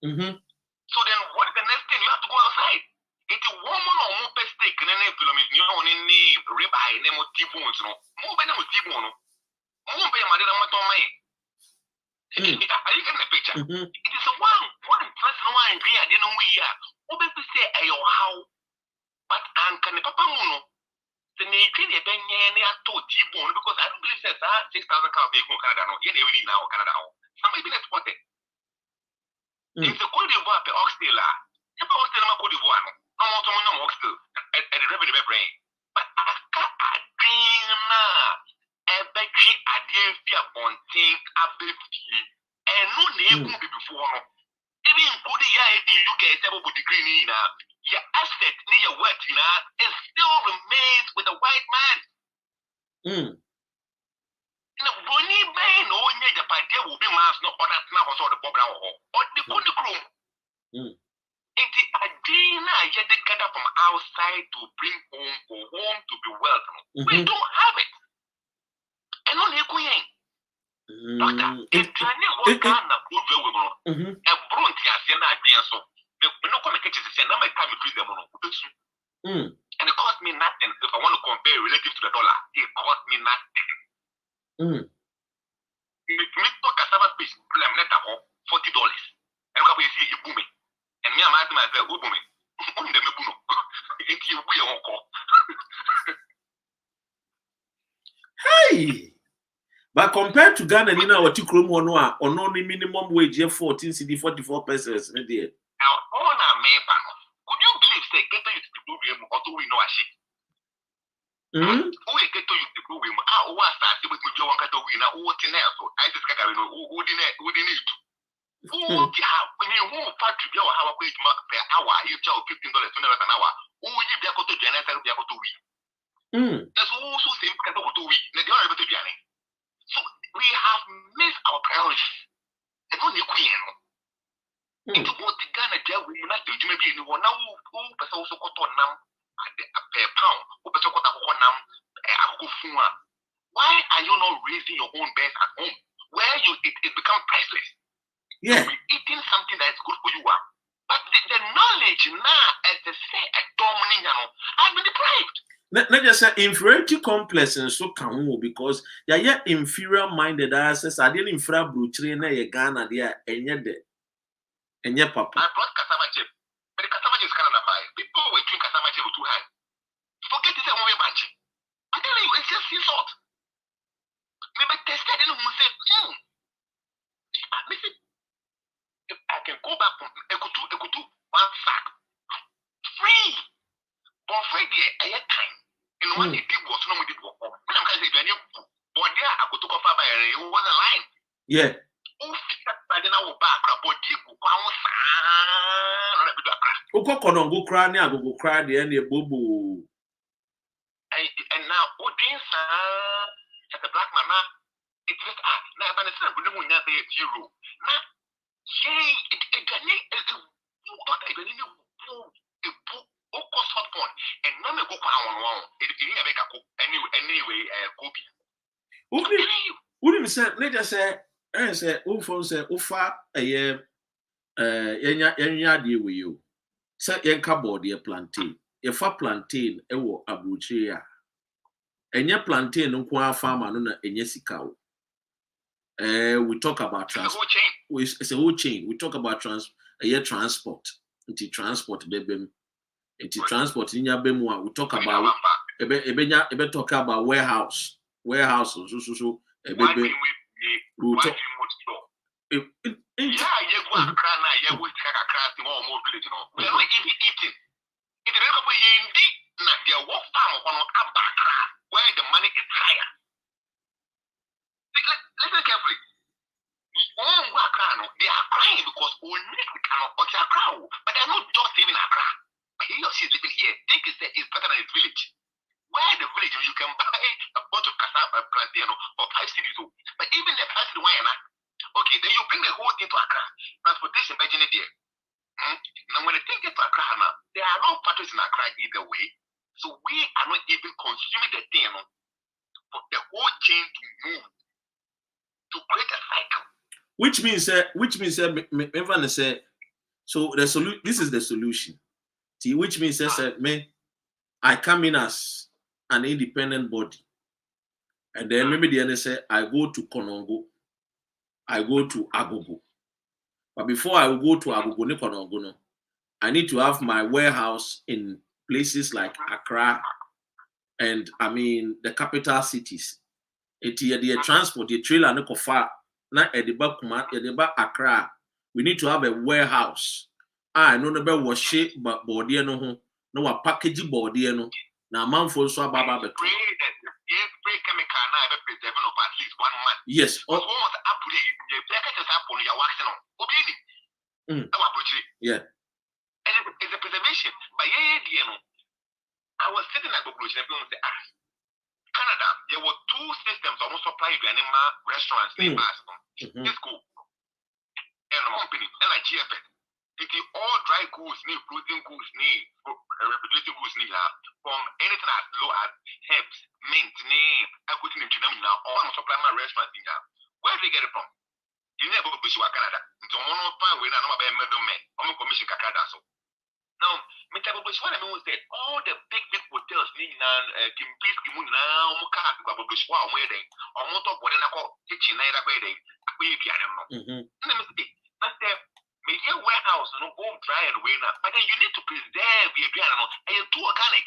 So then what is the next thing? You have to go outside. It's a woman or more pair stick and then you know any ribeye name of T-bones no. More than with T-bone. More pay my dinner my. Are you getting the picture? It is a one person one agree. I didn't know we are. What people say ayo how, but can the papa mono the nature the benye to T-bone because I don't believe that 6,000 cows they go Canada no. Yeah, they will now Canada. Some may be exported. If the Cote d'Ivoire per oxtail, if oxtail ma Cote d'Ivoire no more no oxtail at the revenue brain. But I can't Ebeki Adenfia Bonting Abefi and no name will be before no. Even good in UK with degree in your asset near your work it still remains with the white man. No Bonnie Bay no near the idea will be mass no other now or the Bob or the Pony Crew. It's a dinner yet they gather from outside to bring home for home to be welcome. We don't have it. And only a queen. Doctor, if you are not done, a bronze as you're not being so. The no communication is no time to treat them on. And it cost me nothing. If I want to compare relative to the dollar, it cost me nothing. Me talk cassava fish, I'm net about $40. And you see you booming. And me, I'm asking myself, who booming? Only the Mebuno. It's you, we are all. Hey! But compared to Ghana, you know what you call one or only minimum wage here 14 CD 44 pesos. Now, on a member, could you believe say get to use the program or do we know a shit? Who get to use the program? Who was started with me? You want to win? Who was in there? So I just got to know who didn't it. Who have when you move factory, you have a wage per hour, you charge $15 an hour. Who you be able to do anything be able to win? That's also same kind of to win. They are able to do anything. So we have missed our priorities. And only queen. It's who person also got on nam per pound, who person got a nam why are you not raising your own birds at home where it becomes priceless? Yeah. You'll be eating something that is good for you. But the knowledge now, as they say, has been deprived. Let just say inferiority complex and so can because you're inferior minded as I didn't infra brutal na ye Ghana there and yet papa. I brought cassava chip, but the cassava chip is kind of buy. People will drink cassava chip with two hands. Forget this one way bunch. I'm telling you, it's just sea salt. Maybe tested in who said, listen, if I can go back from Ekutu, one sack, free. But free there, I had time. And when they did was no one did work. When I'm going to say, but there I go to go far by it wasn't lying. Yeah. But then I will back up, but you go Go cry near go cry the end of Bobo. And now, as a black man, it is now, but it's not going to be zero. Now, yay, it and no me go on it didn't make a cook anyway Kobe. Wouldn't say let us say phone say ufa yenya deal with you. Say yen cardboard ye plantain. If a plantain ewo abruchi ya. Enye plantain nko farmer no na enye sika. We talk about transport. It's a whole chain. We talk about transport. Into transport baby. Into transport in your bemwa. We talk about ebe talk about warehouse. Warehouse so baby. We talk. Yeah, you go and cry now. You go to cry to more village. We are not even eating. It is never indeed. Now they walk farm on Abakra where the money is higher. Listen carefully. They are crying because we need Accra, but they're not just living Accra. He or she is living here. Think it's better than a village. Where the village you can buy a bunch of cassava plantain for 5 cities. But even the 5 cities, why not? Okay, then you bring the whole thing to Accra. Transportation by there. Now when the thing gets to Accra now, there are no factories in Accra either way. So we are not even consuming the thing for the whole chain to move to create a cycle. Which means everyone say so the this is the solution. See, which means I come in as an independent body. And then maybe the other say I go to Konongo, I go to Agogo. But before I go to Agogo Konongo, I need to have my warehouse in places like Accra and the capital cities. The transport, the trailer no kofa na ediba kuma ediba Accra. We need to have a warehouse. I no be wash body no ho no wa package body no na manfo so ababa beto. Spray chemical na be preserve for at least 1 month. Yes. Almost apple you package is apple you waxing on. Obi yeah. And it's a preservation. But I was sitting at Google and people say, Canada, there were 2 systems almost supply animal restaurants in this school. And a company, and like GFS. It is all dry goods, frozen goods, refrigerated goods, from anything as low as herbs, mint, I put in now, all supply my restaurants in there. Where do they get it from? You never go to Canada. Into one of my way, I'm not a middleman. I'm a commission Canada. So now, Mr. Bobushwa, I mean, said all the big hotels, Kimpis, Kimuna, Muka, Bobushwa, where they are not of what I call kitchen, I don't know. May your warehouse no go dry and win up, but then you need to preserve the piano and too organic.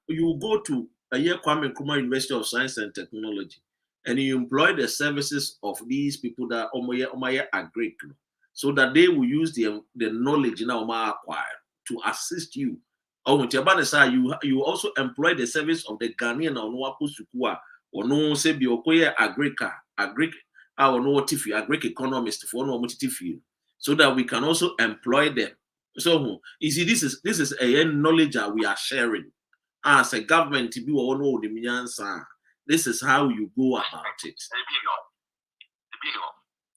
And you go to a year Kwame Nkrumah University of Science and Technology, and you employ the services of these people that are Greek, so that they will use the knowledge now acquire to assist you. You also employ the service of the Ghanaian or no say be Greek. Our no a Greek economist for no so that we can also employ them. So you see, this is a knowledge that we are sharing as a government to be all the this is how you go about it.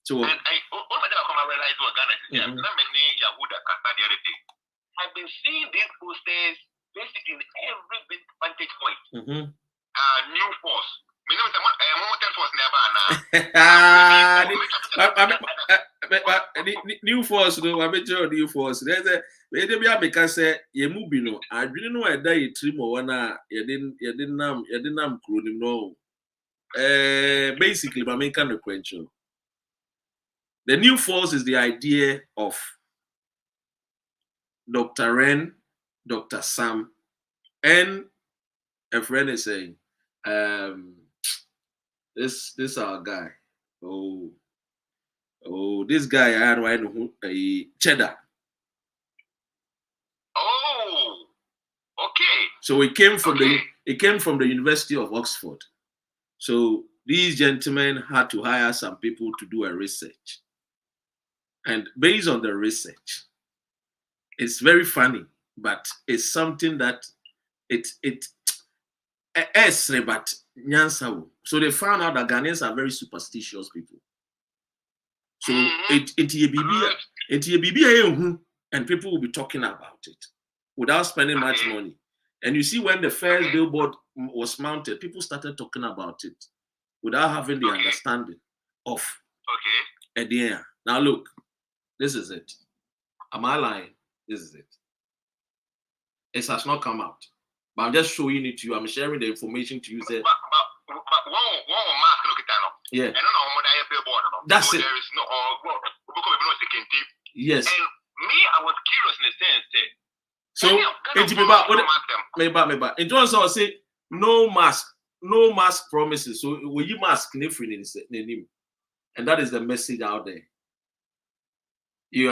So and I realized what Ghana is. Yeah, not many Yahuda Kasa the other day. I've been seeing these posters basically in every big vantage point. New force. New force no I bet you new force there's a maybe because say ye mubi no adwene no eda ye trim one ye didn't krunim no basically my main kind of question. The new force is the idea of Dr. Ren, Dr. Sam, and a friend is saying, this our guy. Oh, this guy I had a cheddar. Oh, okay. So it came from the University of Oxford. So these gentlemen had to hire some people to do a research. And based on the research, it's very funny, but it's something that but so they found out that Ghanaians are very superstitious people. So and people will be talking about it without spending much money. And you see, when the first billboard was mounted, people started talking about it without having the understanding of idea. Now look, this is it. Am I lying? This is it. It has not come out. But I'm just showing it to you. I'm sharing the information to you. Yeah. That's it. There is no yes. And me, I was curious in the sense that. So, in terms of say no mask promises. So will you mask and that is the message out there. You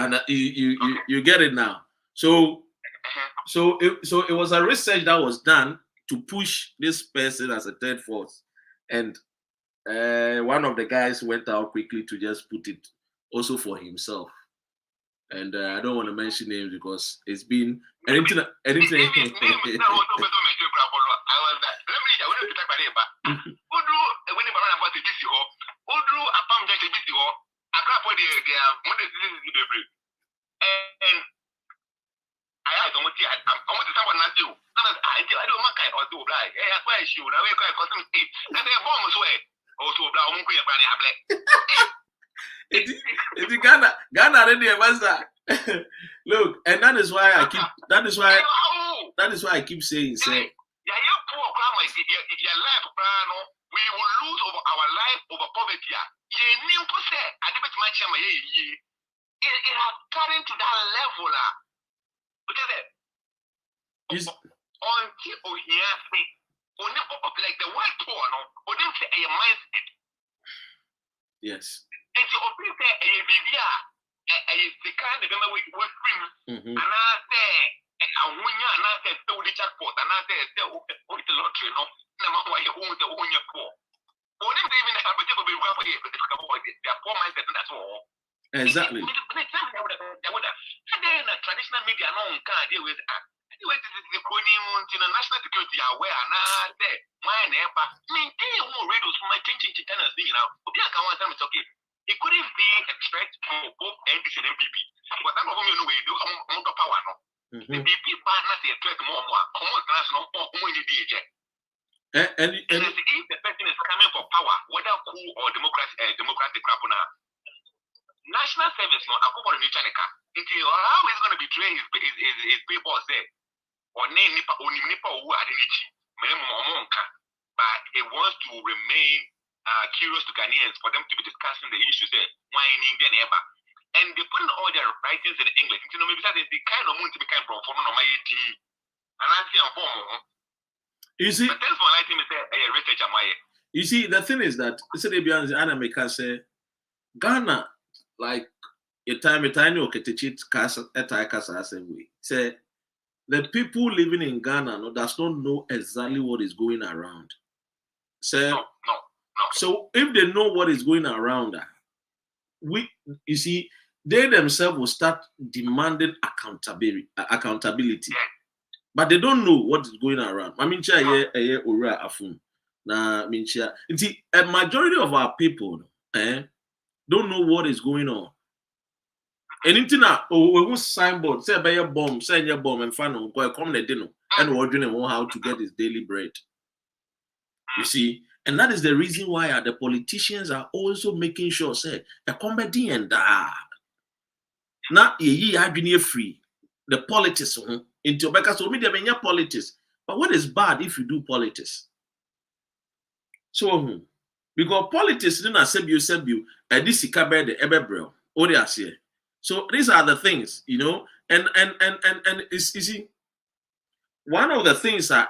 get it now. So it was a research that was done to push this person as a third force, and one of the guys went out quickly to just put it also for himself. And I don't want to mention names because it's been anything. Ghana already look, and that is why I keep saying say we will lose over our life over poverty. It has gotten to that level. Because until like the word poor, no, say a mindset. Yes. And so say a baby, the kind of we free, and I say, and when you and I say, so the jackpot, and I say, the lottery, no, no, why you own the own your poor. Or them even have a job of their poor mindset, and that's all. Exactly. And then traditional media, no one can deal with anyway, this is the national security aware, and I say, mine, but maintain more radios for my changing channels, you know. It's okay. It couldn't be a threat for both NDC and MPP. But some of them, you know, we do on the power. The PP partners a threat more, national, more in the DJ. And if the person is coming for power, whether coup or democratic crap now, national service, no, I go for a new channel. How is going to betray his people there? Or name Nipa who are in it, but he wants to remain curious to Ghanaians for them to be discussing the issues there, whining their neighbor. And they put in all their writings in English. You know, maybe that is the kind of moon to be kind of from my team. And I see you see, but thanks for lighting me a research am I. You see, the thing is that say Ghana, like a time say the people living in Ghana no, does not know exactly what is going around. No. So if they know what is going around, you see, they themselves will start demanding accountability. Yeah. But they don't know what is going around. I mean, a majority of our people, don't know what is going on. Anything that we will signboard say by your bomb, send your bomb and find on come the dinner and wondering how to get his daily bread. You see, and that is the reason why the politicians are also making sure say a comedy and now ye are free the politics into because so media many politics. But what is bad if you do politics? So because politics didn't accept you and this ikabe the ebebrel. What they are saying. So these are the things, you know, and it's easy. One of the things that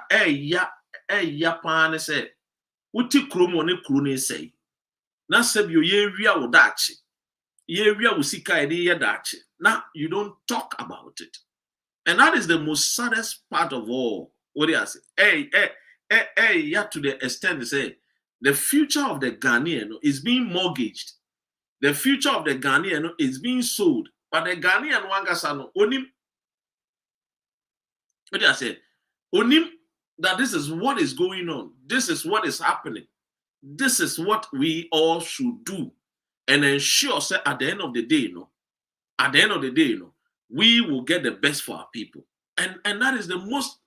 Japan say, "Uti kromo ne krone say." Na sebio ye ria wo dachi, ye ria wo sika ede ye dachi. Now you don't talk about it, and that is the most saddest part of all. What do you say? Yeah, to the extent they say the future of the Ghanaian is being mortgaged. The future of the Ghanaian is being sold. But the Ghanaian wangasano onim. What do I say? Onim that this is what is going on. This is what is happening. This is what we all should do, and ensure say at the end of the day, we will get the best for our people. And that is the most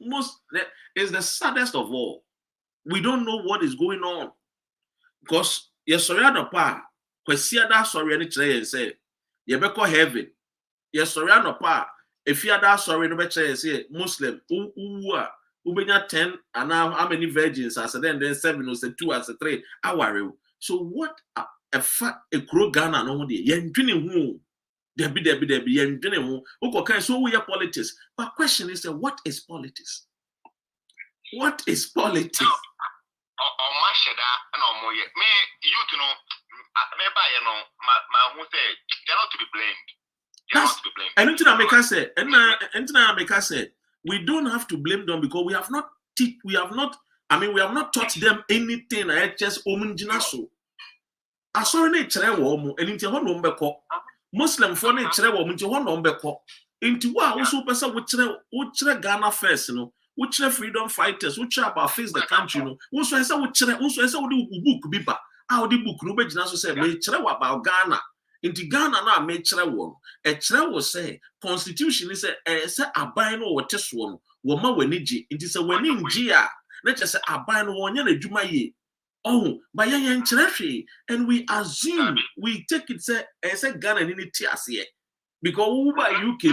is the saddest of all. We don't know what is going on because yes, sorry, no pa. Kwesiada sorry any try say you be call heaven. Yes, sorry, no pa. If you are that sorry, no better say Muslim who benya 10 and now how many virgins as then 7 or 2 as 3 hour. So what a crow Ghana no de yen dwene hu debi yen dwene hu uko so we are politics. But question is what is politics? What is politics? Me you to know my who say they're not to be blamed. And America said we don't have to blame them because we have not taught them anything. I just omunjinaso. Asori ne chere wo mu enti ho no mbekọ. Muslim for ne chere wo mu enti ho no mbekọ. Enti wa also pesa wo chere Ghana first no. Wo chere freedom fighters, wo chere about face the country no. Wo so esa wo de book bi ba. A wo de book no be gina so say me chere wo about Ghana. Inti Ghana na me chere wo e chere wo say constitution is say aban no wo teso no wo ma wani gi inti say wani ngi a na che say aban no wo nya na dwuma ye oh but yen chere hwe and we assume we take it say Ghana ni ti ase because who by UK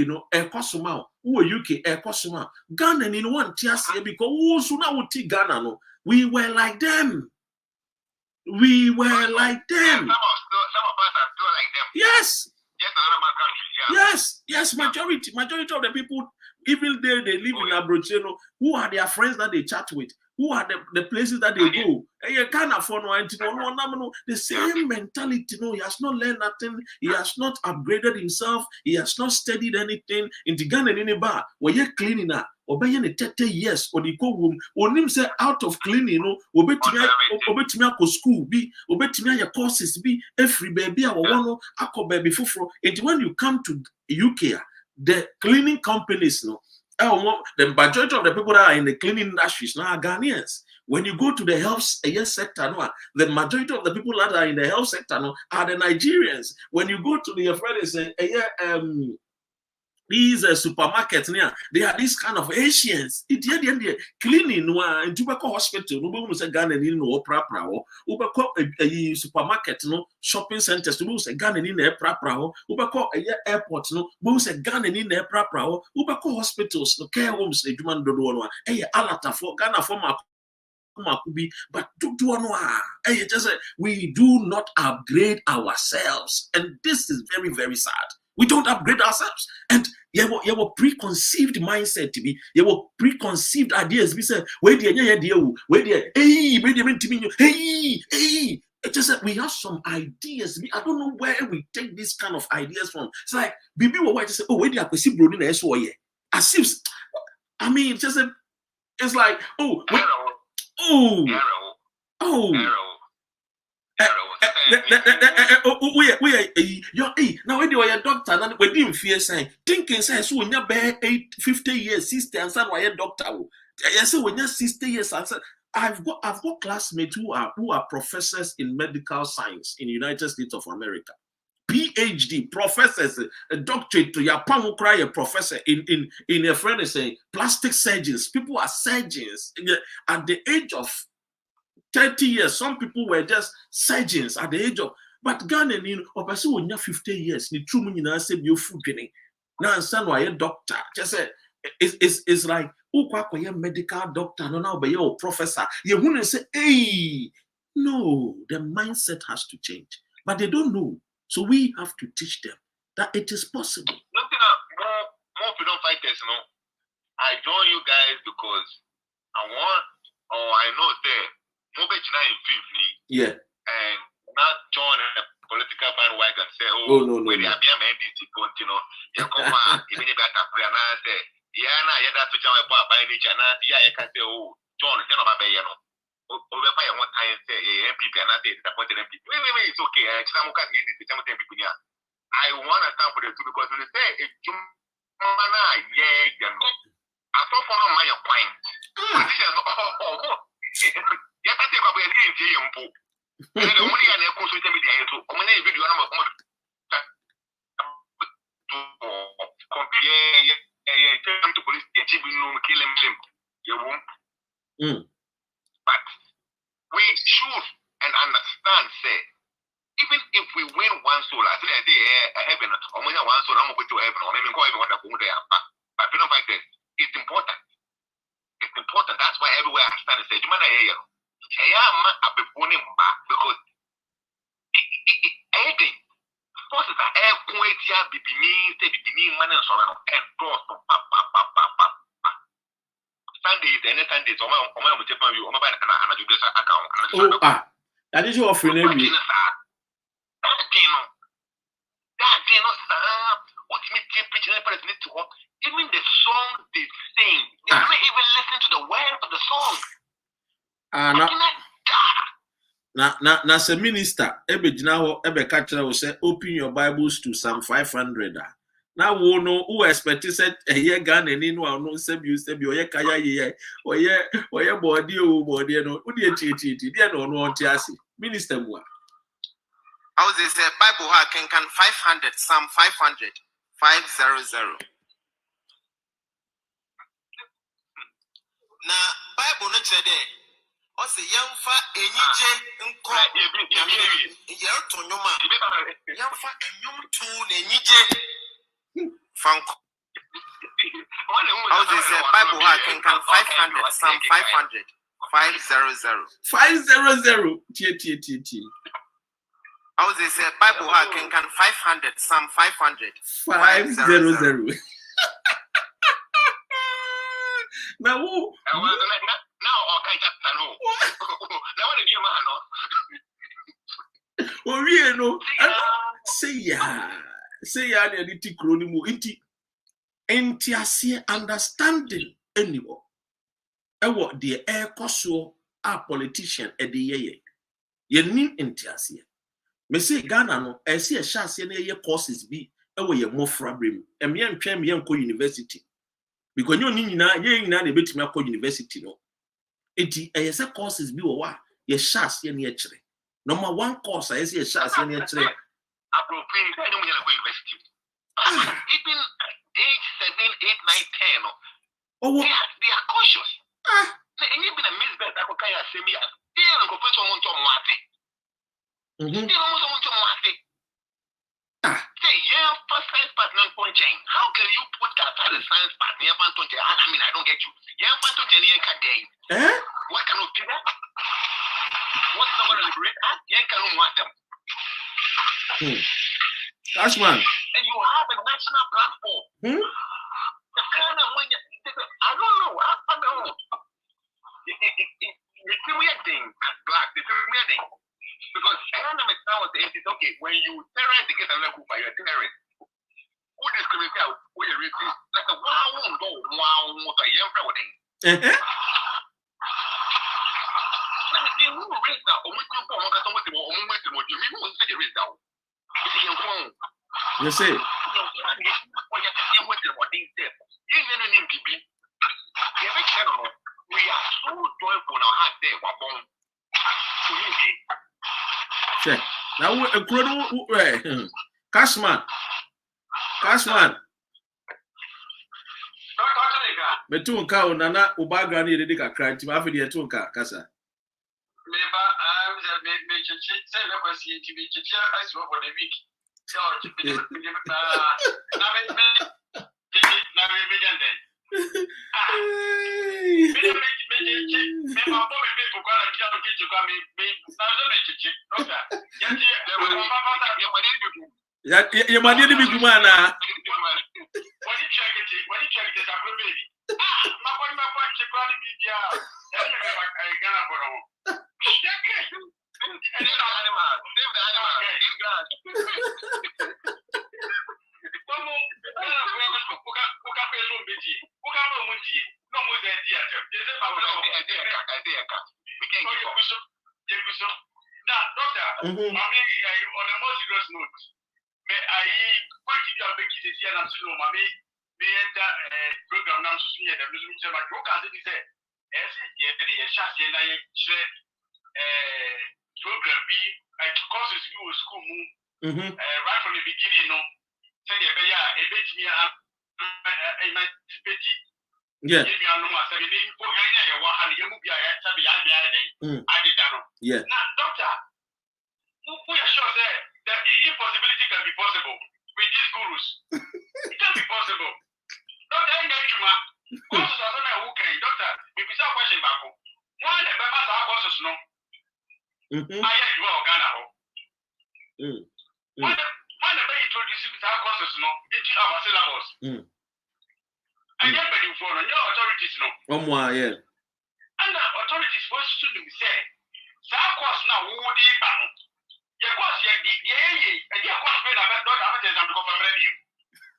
no e kosoma who UK e kosoma Ghana ni no wan ti ase because who so na wo ti Ghana no we were like them. We were like them. Some of us are still like them. Yes. Yes, another country. Yes. Majority of the people, even they live in Abrocheno, who are their friends that they chat with, who are the places that they go. You can't afford the same mentality. No, he has not learned nothing. He has not upgraded himself. He has not studied anything. In the Ghana in bar, where you're cleaning up. Obey any 30 years or the room, or name say out of cleaning, obey to me school, be obey to me your courses, be every baby, or one baby for. And when you come to UK, the cleaning companies, the majority of the people that are in the cleaning industries now are Ghanaians. When you go to the health sector, the majority of the people that are in the health sector are the Nigerians. When you go to the friends, these supermarkets near they are these kind of Asians. It cleaning in Tobacco Hospital. No say Ghana in no prapra. A supermarket no shopping centers. No say Ghana in the prapra. Ubako a airport no. No say Ghana in the prapra. Ubako hospitals no care homes. The human do no. Alata for Ghana for but we do not upgrade ourselves, and this is very, very sad. We don't upgrade ourselves, and you have preconceived mindset to be. You have preconceived ideas. We say, where the hey. It's just that we have some ideas. I don't know where we take these kind of ideas from. It's like Bibi will just say, oh, where the Akwesi Brody na so ye. As if, I mean, it's like, now when you are a doctor, and we didn't fear saying, thinking says, so when you're 50 years, 60 and son, why a doctor? I say, when you're 60 years, I've got classmates who are professors in medical science in the United States of America. PhD professors, a doctorate to your cry a professor in a friend is saying plastic surgeons. People are surgeons at the age of 30 years. Some people were just surgeons at the age of, but Ghana, or person when you're 50 years, the true meaning I say you food getting now son why a doctor. Just say it's like who a medical doctor, no now but you're a professor. You wouldn't say, hey, no, the mindset has to change. But they don't know. So we have to teach them that it is possible. More freedom fighters, I join you guys because I know that more in fifth. Yeah. And not join a political bandwagon say, no. We have NDC, you come on, even if I can say, that's what I'm by nature, and I can say, John, over fire one time say MPP and I say disappointed MPP. Wait, it's okay. I'm not going to MPP. I want to stand for the two because when they say it's I thought for my point. Politicians, yes, I think I'll be a little and the only and the social media to communicate video compare to police achieving no killing him. You won't. But we should and understand, say, even if we win one soul, I think I say heaven, or when one soul, I'm going to heaven, or maybe go even what I'm going to but freedom fighters, it's important. It's important. That's why everywhere I stand and say, you man, I be pulling back because anything forces are air quite ya bibini man and so on and doors to Sundays and Sundays, or my take you, or my account. That is your offering. That what me preaching need to work. Even the song they sing, they don't even listen to the words of the song. Now, as a minister, ebe catcher will say, open your Bibles to Psalm 500. Now we know who expected said a year gun and in one no seb you or ye kaya ye or ye body no would you dear no one tiasi minister moi. I was say Bible can 500 Psalm 500 500. Now Bible not today. Also yamfa enije nko ye to nyoma yamfa enyum tu na enije Franco. I was say Bible can 500 Psalm 500 500 T. I was say Bible can 500 Psalm 500 500. Now say ya na di tikro mu inti entiasie understanding anymore ewo de ekoso a politician e de ye ni entiasie me say Ghana no e se ehyasie na ye courses bi ewo ye mofra brem emye ntwa me enko university because you nyina na betimi akọ university no enti e se courses bi wo wa ye hyasie na ye kire number 1 course e se hyasie na ye kire appropriate I don't go university. Even age 7, 8, 9, 10. They are cautious. And you've been a misbet. I could say me. They don't go for someone to Mate. They don't want someone to Mate. Say, first science part non point chain. How can you put that as a science part? I mean, I don't get you. What can you do that? What's the word of the great act? You want them. That's one. And you have a national platform. The kind of when I don't know. I don't know. The weird thing as black, the weird thing. Because economic now is okay, when you terrorize to get a level by your terrorist, who discriminates out who you read this? Like a wow, what a young wedding. They will raise that or we could go on you raise that. You see, we are so joyful now. Now a chrono Cashman. Betun ka nana ubaga ni de ka cry ti ma fe de tun ka kasa. Meba me chichi say me kwasi ti me chichi as for the week. So na me jande. Me ma po me bu kwa na kia ke kwa me na zo me chichi. Doctor. Yati le wa papa ta ye mani bi. Ya mani ni bi kuma na. What you check this up baby. Ma kwa chekwa ni bidia. Ya ni me gana boro. Save the animal. He's God. Now, doctor, mommy, on a more serious note, may I want you to make it here and so mommy, me enter a program now to see the Muslim Chama. You can say, yes, yeah, shall say, program B, courses you will school move right from the beginning, no. Say, yeah, a bit me, yeah. Yeah. Now, doctor, we are sure that impossibility can be possible with these gurus. It can be possible. Doctor, doctor, we be some question back. One of them has courses, no. I had you all Ghana. One of them introduced our courses, no, into our syllabus. I get ready for your authorities, no. Yeah. And the authorities first to say, South course now, who would they ban? Your course, your course, made a bad daughter, and go from review.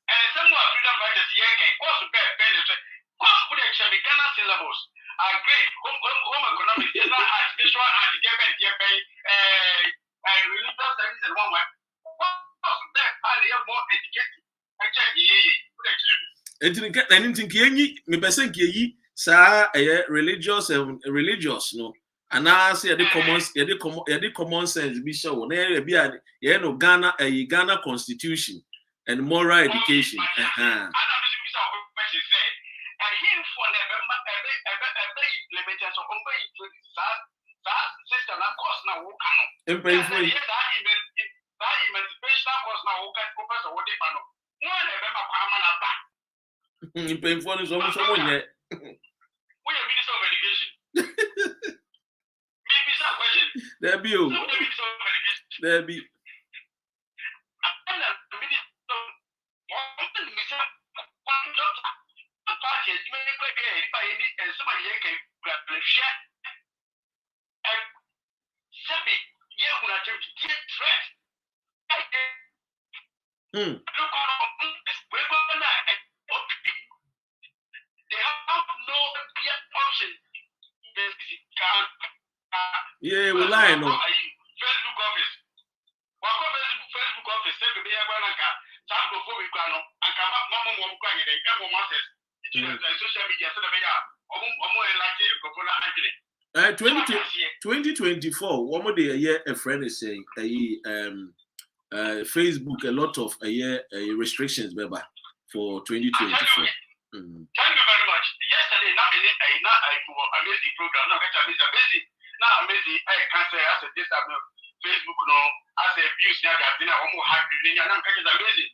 And some more freedom fighters, course to bear benefit, course put actually Ghana syllabus. A great home economics, general art, visual art, religious studies, and one way. Course to bear, and they are more educated. Anything kiyi me person kiyi sa religious no and I say the common sense be show na be no Ghana constitution and moral education in painful is almost someone yet. We are Minister of Education. Maybe some question. There be you. There be. Yeah, we lie no. Facebook office. Facebook office. Say be here gwana ka. Sample for we kwano. Anka mama mo mo kwanye dey. Emo masters. Social media so be ya. Omo enlighten ko na agire. 2024 one more day a friend is saying Facebook a lot of restrictions for 2024. Thank you very much. Yesterday, now I amazing program. Now get amazing. Now amazing. I can't say as a this Facebook no as a views now that been a homo happy. Now get amazing.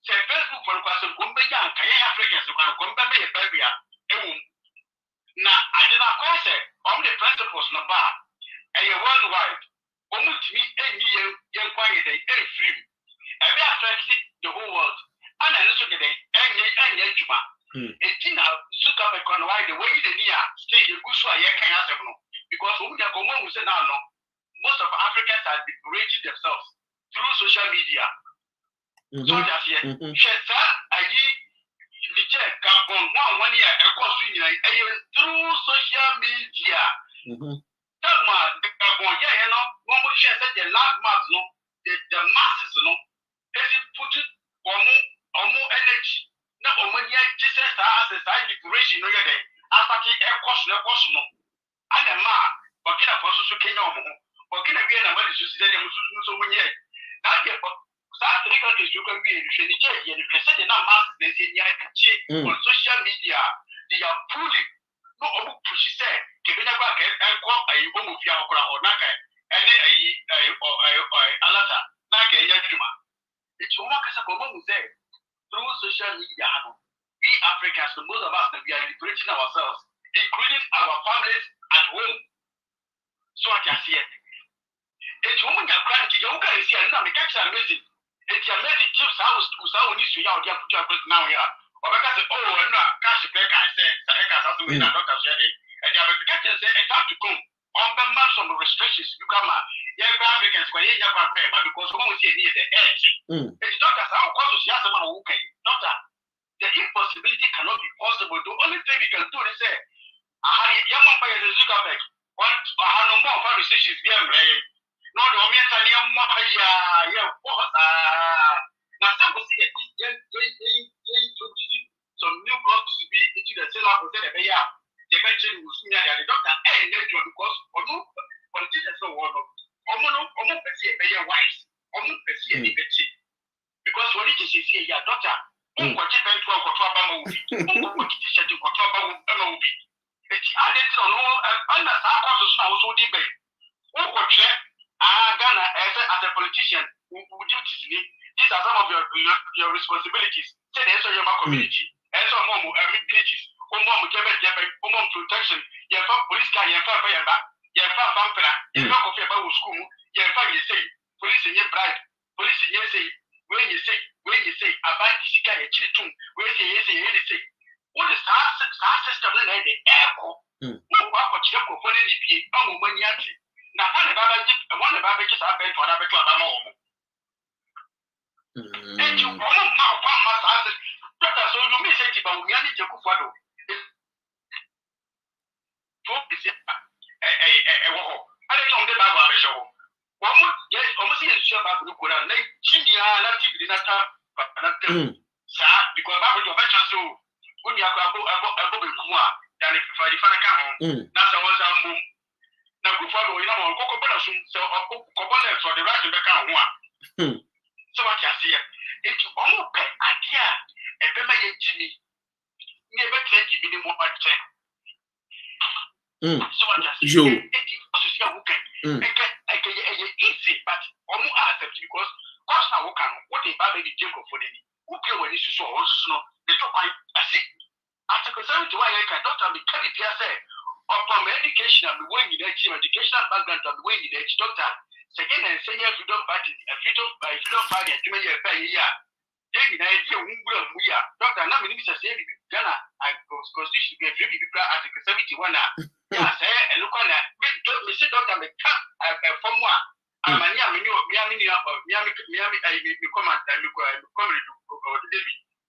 Say Facebook for person come be young. Kaya Africans who can come be a baby. Now I did not question on the principles no bar. And worldwide. Almost me any young quiet day any free. And they affect the whole world. And I also get any juma. Etina suka pe kono why the way the near stay the good so I can answer no because we are going to say now no most of Africans have liberated themselves through social media. So that's here. Shesa ayi the check Gabon 1 year through social media. Tama the Gabon you know one more share the landmarks no the masses no they put it omo energy. Na omonia Jesus as a liberation no yede after e course no and the man Burkina Faso so Kenya omo Okay, again, I'm going to say them so many years. Now, South Africa is you can be in the and presented now mass on social media. They are pulling no push said, giving a back and call a woman of Yakura or Naka and a Alata, Naka Yajuma. It's your mark as a woman who said through social media. We Africans, most of us, we are liberating ourselves, including our families at home. So I can see it. It's woman that cried to Yoga is here now. The catch amazing. It's amazing. Chips house to sound is to you out there put now here. Or because oh no cash back I say something we not sharing. And the Americans say a time to come on the months of restrictions you come out. Yeah, Africans when you have pay, but because someone say near the edge. It's doctors how cause she has a man who can doctor. The impossibility cannot be possible. The only thing we can do is say I young man by the Zuckerberg. One no more for restrictions be no, the Omiyatanian Mahaya, now some will see some new crops to be into the cellar for the Beya. The mention was near the doctor and lecture because or no politicians so one almost see a Beya wise, almost see any betty. Because when it is here, your daughter, what you been to a Cotraba movie, what you said to Cotraba movie. It's added on all under our causes now so debate. What check? Ghana as a politician who duties me. These are some of your responsibilities. Say the SO Yama community, SO Momo abilities, Mom Jebel, protection, your police car, your father, your father, your coffee about school, your family say, police in your bride, police in your say, when you say, about this guy, a chili where you say, what is our system in the airport? No, what could you go for any money? Now, one of our bitches are bent for another club. And you all now, one must ask it. So you may say, but we need to go for it. I don't know the Bible show. One would get almost in Shabbat, like Chindia, not Tibinata, but not because Bible of Action so when you have a book than if I find a car. That's a was na kufa do ina mo kokko bana sum so kokko na so the right be kan ho a so what you see it you all pe idea e be ma ye jimi ni e be try jimi ni mo ache so what you see it you also see who can easy but omo accept because cause na who can what the baba dey think of for any who play when issue so also the to quite asi article 71 you can doctor be carry pia say upon education and the way you educational background and the way you doctor second and senior freedom party freedom party and doing your pay here then the idea we are doctor now we need to say Ghana constitution be free people article 71 yeah say look on that me say doctor me can from one amania me command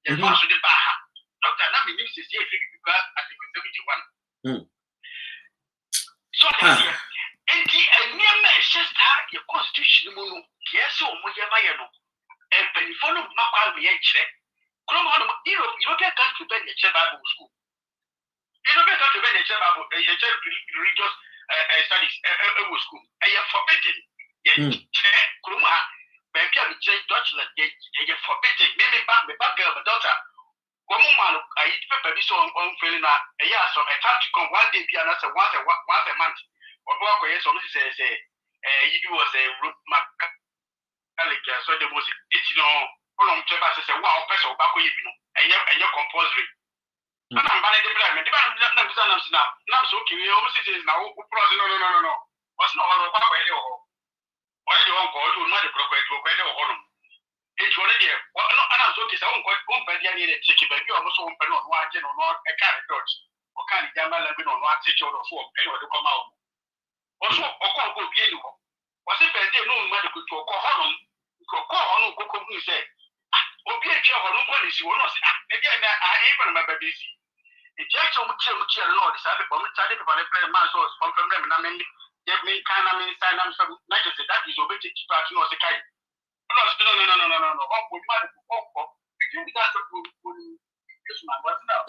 the pass the bar doctor now we need to say free people article 71 so and the near measures the constitution mono yes so mo ye baye no e penifo no makwa me ye kire kromo no European country be the Bible school European country be the Bible religious studies school e forbidden ye kire kromo ha be pia me kire Deutschland ye forbidden me back girl my daughter one man I paper this on feeling that a year so a time to come one day be another once a month or work yes or say you was a root so the most it's all on paper say wow person back you know and you're compulsory and I'm banning the black now so okay we almost says now no what's not all about where you won't call you not the proper to where you it's one idea. Well, I'm so this. I won't go by the idea that chicken, but you almost won't pay on one general a carrot dodge. Or can you damn like on one teacher or four, and to come out. Also, or call go be anyone. Was if I did no matter good to call on who say, or be a chair or no one is you will not say, again, I even remember this. The judge of Mucha Lord decided for me to play a man source from them, and I mean, give me kind of sign up some like I said, that is obey to keep out no second. No. Oh, we might go. You got to go. Yes, man. What's now?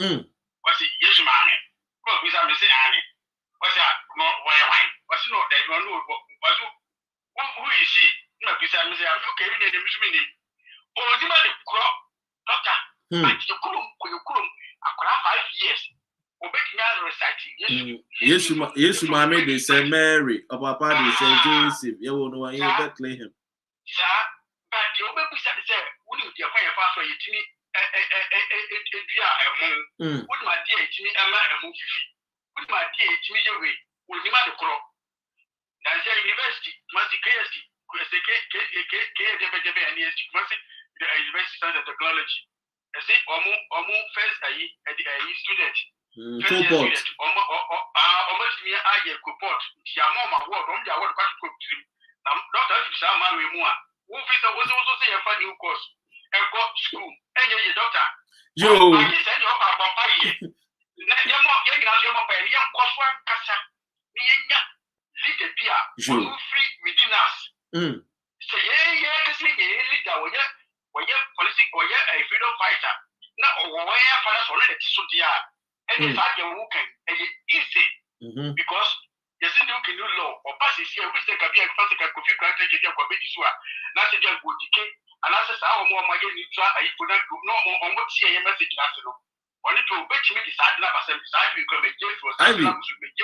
What's it? Yes, man. Well, we are missing Annie. What's that? No, why? What's no? They don't know. What's who is she? No, because I'm okay, we need him. Oh, you might crop, doctor. But you couldn't, I 5 years. Yes, mommy, they say Mary, or Papa, they say Joseph. You won't know why you Bethlehem. Sir, but the open said, wouldn't be a fire fast for you to me a would my dear to me a man a movie. Would my dear to me away, would you the crop? Nancy University, must be KST, the University of Technology. I say, almost first a student. Almost me I report. Yamma word on the word part cook to him. Doctor Sama Remua, who was also say a funny course and got school. And your doctor. Yo, I said, your papa, you're not getting out your mobile, young Coswa Cassa. Lead the beer, free within us. Say, yeah, leader, or yet, policy, or yet a freedom fighter. Now, where fathers already so dear. And if I can walk and easy because yes, you can do law or pass is here, which they can be a fancy coffee granted to your committee. Not a young good decay, and as our more my getting try, I could not do no more on what see a message national. Only to bet me decide not as side we come again for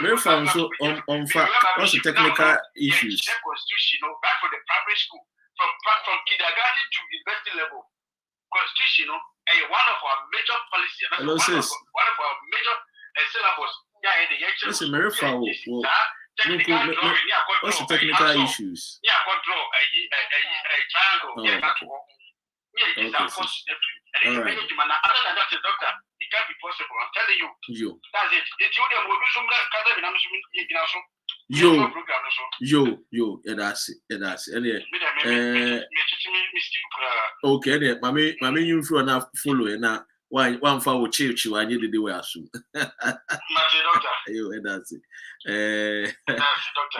very fun. So on fact, also technical issues. Constitution back for the primary school from kindergarten to university level. Constitution, one of our major policies, one of our major syllabus. Listen, very far. What's the technical issues? Yeah, control a triangle. All right. Other than that, doctor, it can't be possible. I'm telling you. That's it. It's you that will do some that's it. Okay, then, mommy, you feel enough follow and now one for church, I need to do well soon. That's it.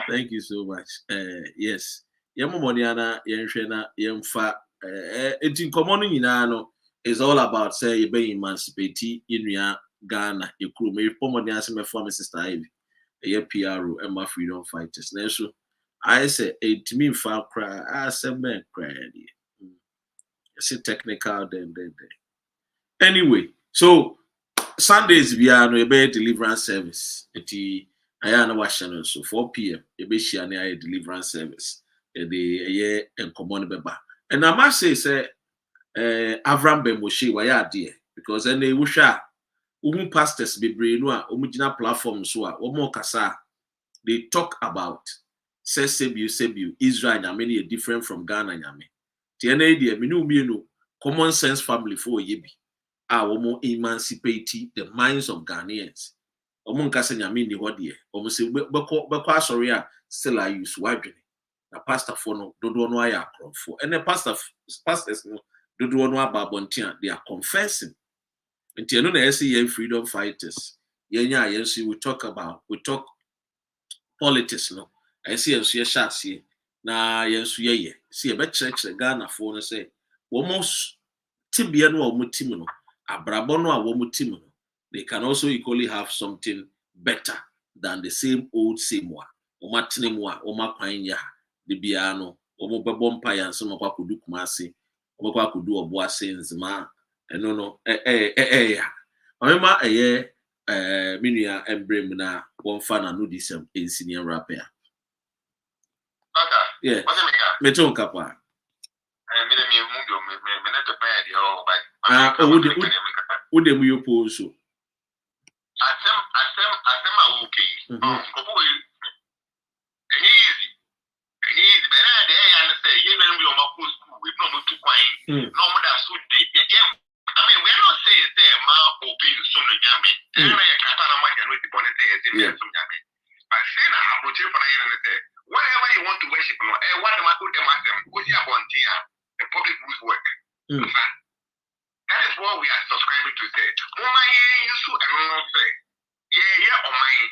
Thank you so much. Yes, Yamoniana, Yenshena, Yemfa, it's in common in is all about say you be emancipated in your Ghana, your crew, maybe Pomonian, my former sister Ivy. A PRO and my freedom fighters. Now, so I say, to me, foul cry, I said, man, cry. It's a technical, then. Anyway, so Sundays, we are no a deliverance service. I am watching so 4 p.m. A be deliverance service. The year and common beba. And I must say, Avram Bemoshi, why are dear? Because then they wish pastors be brain original platforms more kasa they talk about say Sebu Israel and many different from Ghana nyame TNA dear me common sense family for yebi more emancipate the minds of Ghanaians kasa nyame ni hodie say beko sorry still I use wadwene na pastor for no dodo no aya akronfo and the pastors no dodo no ababontia they are confessing. And you know, the freedom fighters. We talk politics. No, I see and see a chassis. Na see a better church Ghana for and say, almost Tibiano or Mutimino, Abrabono or Mutimino. They can also equally have something better than the same old same one. Or Martinimwa, or Mapanya, the Biano, or Mobabompa and some of what could do Kumasi, or what could do a Boasins ma. No. Remember Minia and Bremina, one fan and nudism in senior rapper. Yeah, Meton Kappa. Would we oppose you? I mean, we're not saying that ma obi so no nyame. And I can't imagine what the bonnet is in some nyame. But saying I'm going to whatever you want to worship, what am I put them at them? Go here on the public whose work. That is what we are subscribing to say. Mama, you so and say, yeah, or mine.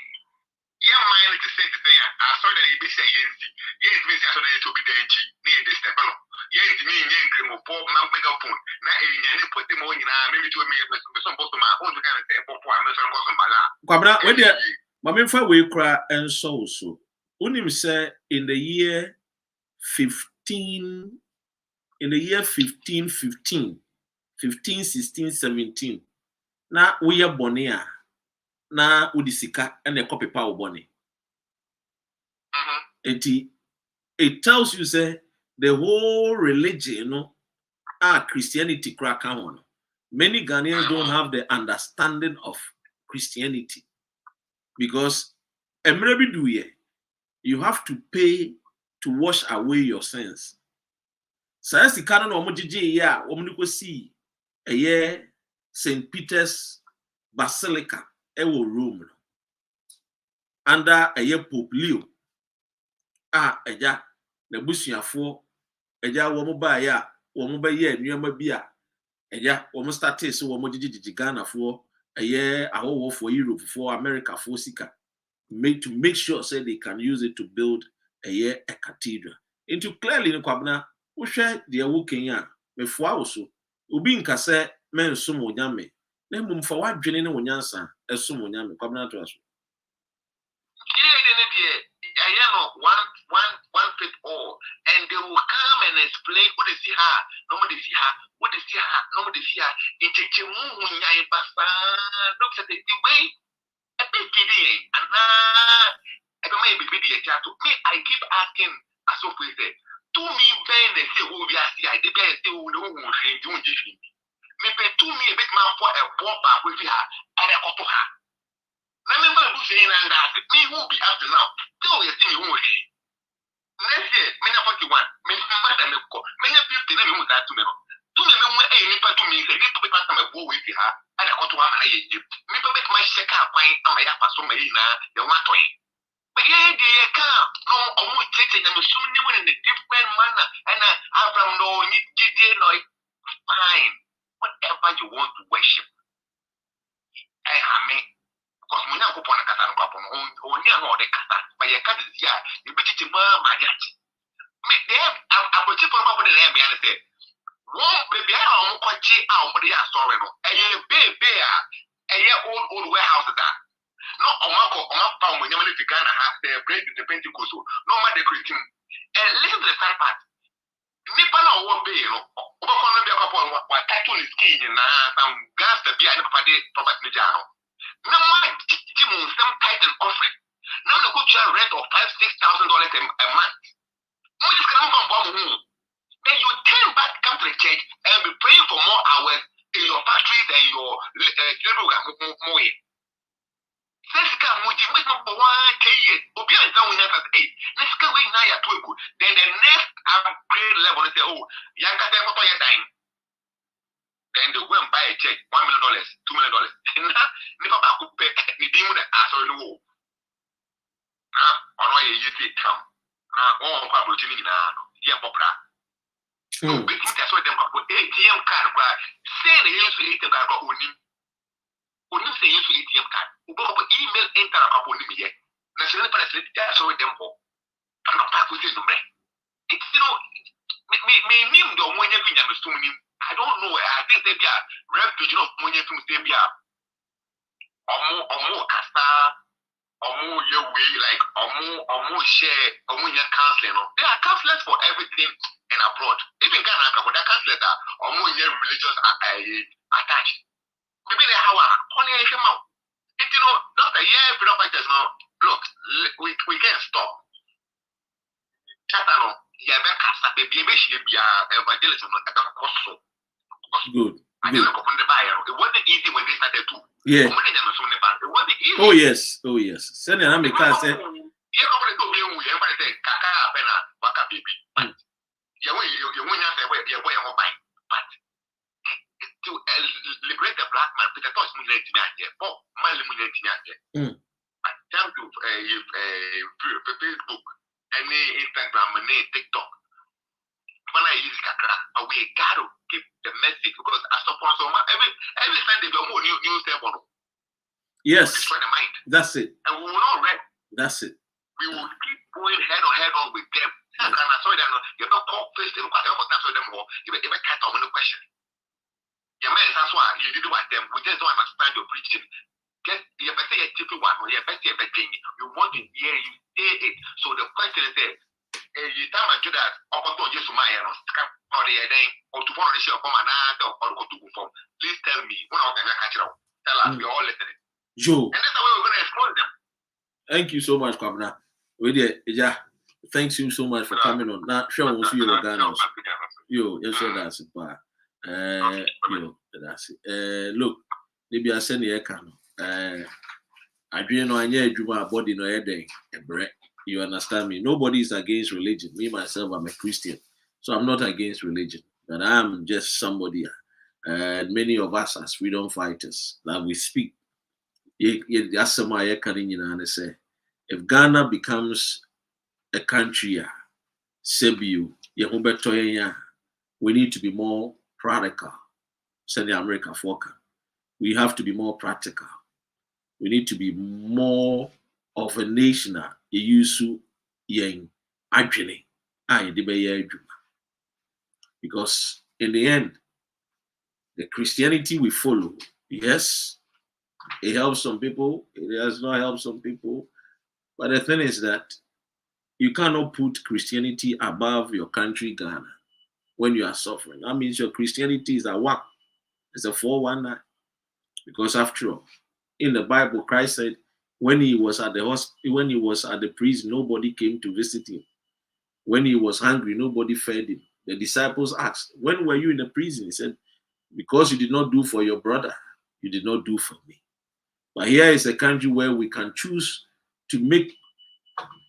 Yeah, mine to say, I saw that you be saying, yes, Miss Saturday to be the near this level. Yes, me, young Pope, now make up point. Now, you put them on, maybe to me, some both of my own kind of say, I'm not going to my lap. Quabra, when you, Mamma, we cry and so. Unim say in the year 1515, 15, 16, 17. Na we are bonia. Na udisika and a copy power bonnie. It tells you say the whole religion, Christianity crack on. Many Ghanaians don't have the understanding of Christianity because you have to pay to wash away your sins. So as the canon of Mojiji, woman see a year St. Peter's Basilica, Rome, under a year Pope Leo. Eja na busuafo eja wo mo ba ya wo mo ba ye nnuama bi a eja wo mo start so wo mo gigigi Ghana fo eye awowo for Europe for America for sika to make sure say they can use it to build a cathedral. Into clearly in kwabna wo hwe de wo kenya mefo awoso obi nka se men so mo nyame na mum fa wadwene ne wonyansa eso mo nyame kwabna to aso one fit all, and they will come and explain what they see her, nobody see her, what they see her, nobody see her. It's a looks at the way a bit PDA, and I don't mind be me. I keep asking as so please to me, then they say, oh, we are see, I did say, oh, no, maybe to me a bit man for a ball back with her, and I got to her. Remember who saying and that me who be up to now. Still you see me who is. Next year, many 41, many madam many 50 name who that to me. To me, any part to me, say little bit of a boy with her, and I got to one I me to make my check up fine and my yapa so many the one to it. But yeah, they come no almost taking them assuming in a different manner, and Abraham no need like fine. Whatever you want to worship. I mean. Because when I go on a Katan couple, only I know the Katan, but you can't see you bet it my yacht. They have a particular couple of them and say, one baby, I'm quite cheap out with the story. A year bear, a year old warehouse that. No, Omako, Omako, when you live in Ghana, have their bread with the Pentecost, no matter Christian. And listen to the third part. Nippon or one bay, Obakono be a couple of what tattoo is king and some gas to be a prophet Mijano. No more some title offering. No one could share rent of $5,000-6,000 a month. Then you turn back, come to the church, and be praying for more hours in your factories and your more. Then the next upgrade level is oh, then they go and buy a check, $1 million, $2 million. And now, never back up pay the demon answer in the war. Now, on why you see come. Now, all opportunity now, yeah, Popra. So, big things that's what them got ATM card, say they use ATM card, only say use ATM card. Who go up email enter a couple of me. National President, that's what them for. I'm not back with this number. It's, me name the one you think I'm assuming. I don't know. I think they be a refugee of money from Zambia. Or more casta, or more your way, like or more share, or more counseling. There are counselors for everything in abroad. Even Ghana, when that counselors are or more religious attached. Maybe they have a funny amount. And not a year, look, we can't stop. Chatano, Yabaka, baby, evangelism, Good. It wasn't easy when they started to. Yeah. It wasn't easy. Oh yes. Send an American say. To liberate the black man, Peter Tosh time to Facebook, any Instagram, any TikTok. When I use Kakra, but we got to keep the message because as a sponsor, every Sunday we more new step. Yes, destroy the mind. That's it. And we will not rest. That's it. We will keep going head on with them. And I saw them. You don't call face them. I don't answer them more. You can't tell me no question. Your man, that's why you didn't want them. We just don't understand your preaching. Get you better a typical one or you better a thing. You want to hear you say it. So the question is there. You time I Judas, Okoto Jesu Maya, or the Eden, or to follow the show from another or to go from. Please tell me, when I can catch up. Tell us, we all listening. Joe. And that's the way we're going to expose them. Thank you so much, Kwabena. Yeah, thanks you so much for coming on. Now, show us your Ghana. Yo, yes, sir, that's it. Yo, that's it. Look, maybe I send you a can. I dream no anya adwuma body no head. You understand me? Nobody is against religion. Me myself, I'm a Christian, so I'm not against religion, but I'm just somebody. And many of us as freedom fighters that we speak. That's something I can say. If Ghana becomes a country, Sebiu, we need to be more practical. Send the America Foka. We have to be more practical. We need to be more of a nation. Because in the end, the Christianity we follow, yes, it helps some people, it does not help some people. But the thing is that you cannot put Christianity above your country, Ghana, when you are suffering. That means your Christianity is a what? It's a 419. Because after all, in the Bible, Christ said when he was at the hospital, when he was at the prison, nobody came to visit him. When he was hungry, nobody fed him. The disciples asked, when were you in the prison? He said, because you did not do for your brother, you did not do for me. But here is a country where we can choose to make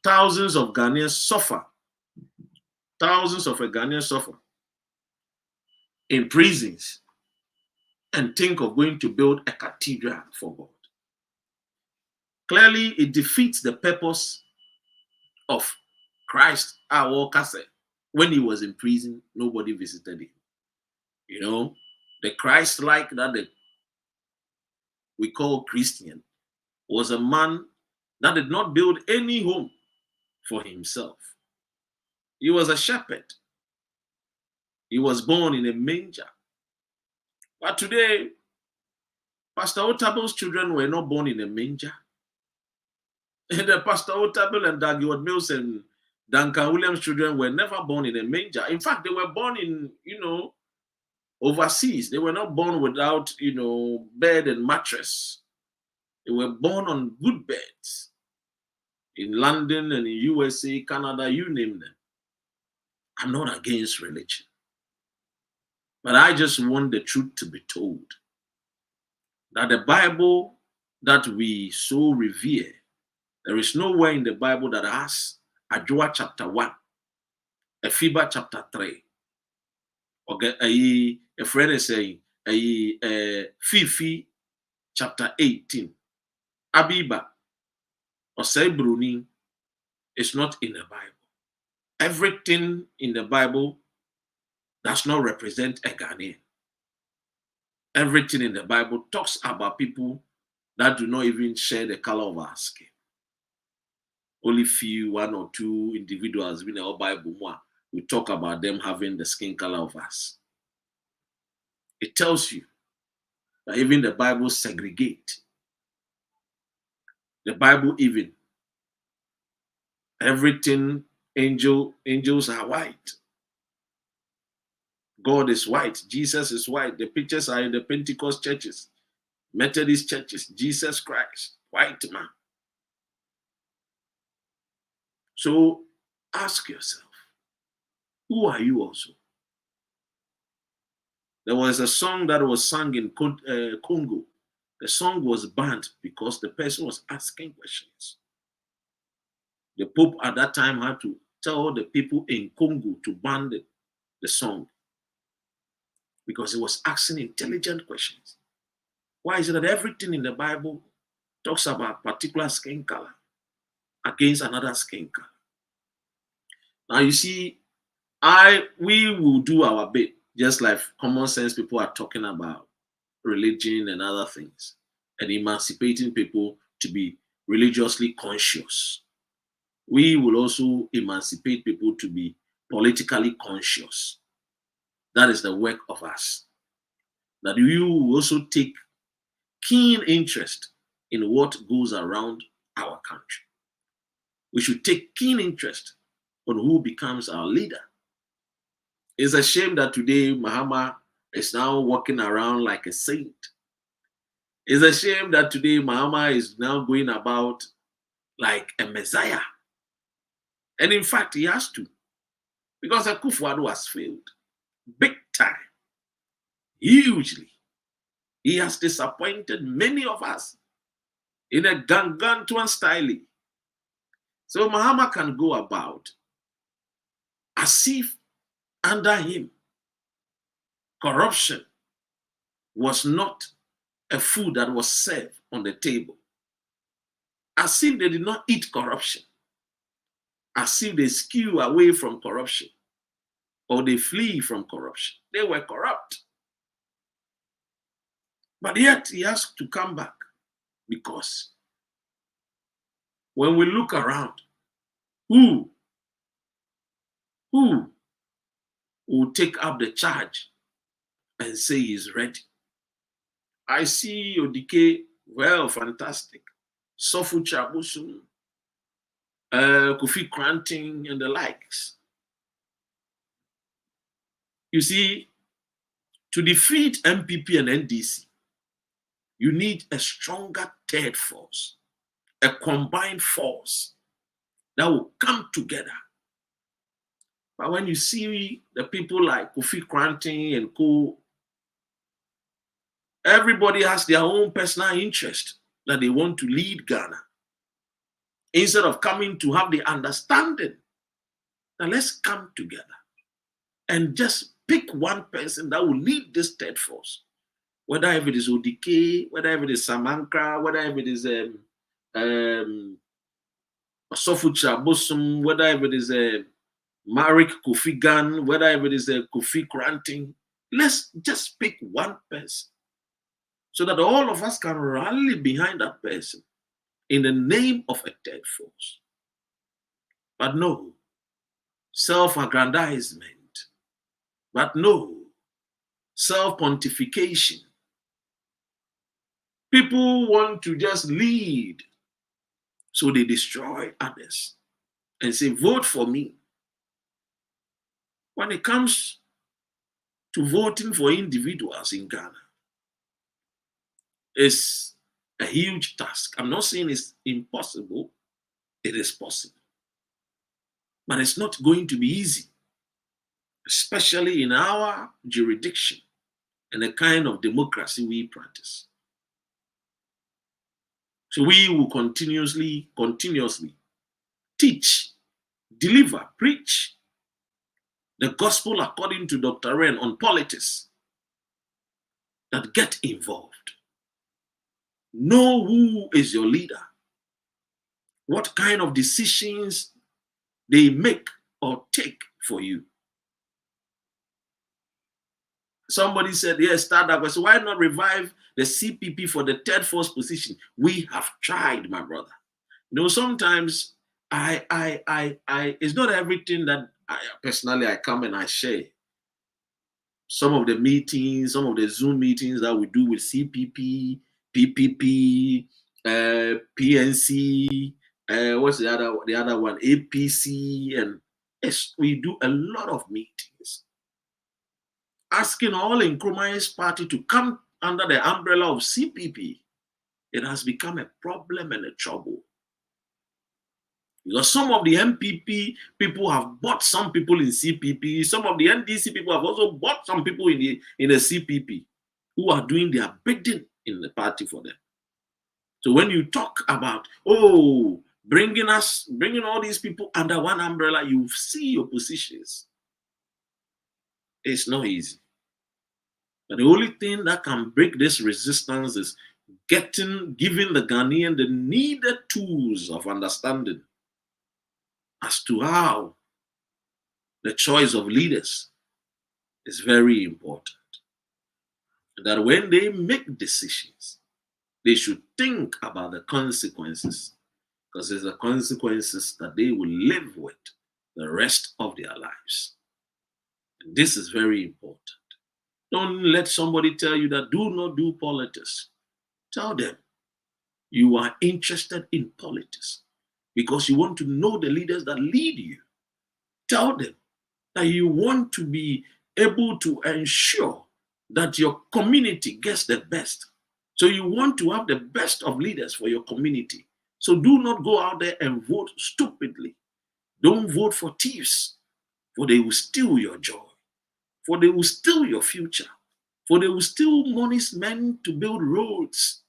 thousands of Ghanaians suffer. Thousands of Ghanaians suffer in prisons and think of going to build a cathedral for God. Clearly, it defeats the purpose of Christ, our Kase. When he was in prison, nobody visited him. You know, the Christ-like that we call Christian was a man that did not build any home for himself. He was a shepherd. He was born in a manger. But today, Pastor Otable's children were not born in a manger. And the Pastor Otable and Dagwood Mills and Duncan Williams' children were never born in a manger. In fact, they were born in, overseas. They were not born without, bed and mattress. They were born on good beds in London and in USA, Canada, you name them. I'm not against religion. But I just want the truth to be told. That the Bible that we so revere, there is nowhere in the Bible that has Adjoa chapter 1, Epheber chapter 3. Okay, a friend is saying, Fifi chapter 18. Abiba or say Bruni is not in the Bible. Everything in the Bible does not represent a Ghanaian. Everything in the Bible talks about people that do not even share the color of our skin. Only few, one or two individuals in our Bible, we talk about them having the skin color of us. It tells you that even the Bible segregate. The Bible even, everything, angels are white. God is white. Jesus is white. The pictures are in the Pentecost churches, Methodist churches. Jesus Christ, white man. So ask yourself, who are you also? There was a song that was sung in Congo. The song was banned because the person was asking questions. The Pope at that time had to tell the people in Congo to ban the song because he was asking intelligent questions. Why is it that everything in the Bible talks about particular skin color against another skin color? Now you see, we will do our bit, just like common sense people are talking about religion and other things, and emancipating people to be religiously conscious. We will also emancipate people to be politically conscious. That is the work of us. That you will also take keen interest in what goes around our country. We should take keen interest on who becomes our leader. It's a shame that today Muhammad is now walking around like a saint. It's a shame that today Muhammad is now going about like a messiah. And in fact, he has to. Because Akufo-Addo has failed. Big time. Hugely. He has disappointed many of us in a gargantuan style. So Muhammad can go about as if under him, corruption was not a food that was served on the table. As if they did not eat corruption. As if they skew away from corruption. Or they flee from corruption. They were corrupt. But yet he has to come back. Because when we look around, who will take up the charge and say he's ready? I see Odike, well, fantastic. Sofu Chabusum, Kofi Kranting, and the likes. You see, to defeat MPP and NDC, you need a stronger third force, a combined force that will come together. But when you see the people like Kofi Kranting and co, everybody has their own personal interest that they want to lead Ghana. Instead of coming to have the understanding that let's come together and just pick one person that will lead this third force. Whether if it is Odike, whether if it is Samankra, whether if it is Sofu Chabosum, whether if it is Marik Kofi Gan, whether if it is Kofi Kranting, let's just pick one person so that all of us can rally behind that person in the name of a third force. But no, self-aggrandizement. But no, self-pontification. People want to just lead, so they destroy others and say, vote for me. When it comes to voting for individuals in Ghana, it's a huge task. I'm not saying it's impossible. It is possible. But it's not going to be easy, especially in our jurisdiction and the kind of democracy we practice. So we will continuously teach, deliver, preach the gospel according to Dr. Ren on politics, that get involved. Know who is your leader, what kind of decisions they make or take for you. Somebody said, yes, start up. I said, why not revive the CPP for the third force position? We have tried, my brother. You know, sometimes it's not everything that personally I come and I share. Some of the meetings, some of the Zoom meetings that we do with CPP, PPP, PNC, what's the other one? APC, and yes, we do a lot of meetings. Asking all Nkrumah's party to come under the umbrella of CPP, it has become a problem and a trouble. Because some of the MPP people have bought some people in CPP. Some of the NDC people have also bought some people in the CPP who are doing their bidding in the party for them. So when you talk about, bringing all these people under one umbrella, you see oppositions. It's not easy. But the only thing that can break this resistance is giving the Ghanaian the needed tools of understanding as to how the choice of leaders is very important. That when they make decisions, they should think about the consequences, because it's the consequences that they will live with the rest of their lives. And this is very important. Don't let somebody tell you that do not do politics. Tell them you are interested in politics because you want to know the leaders that lead you. Tell them that you want to be able to ensure that your community gets the best. So you want to have the best of leaders for your community. So do not go out there and vote stupidly. Don't vote for thieves, for they will steal your joy, for they will steal your future, for they will steal monies meant to build roads.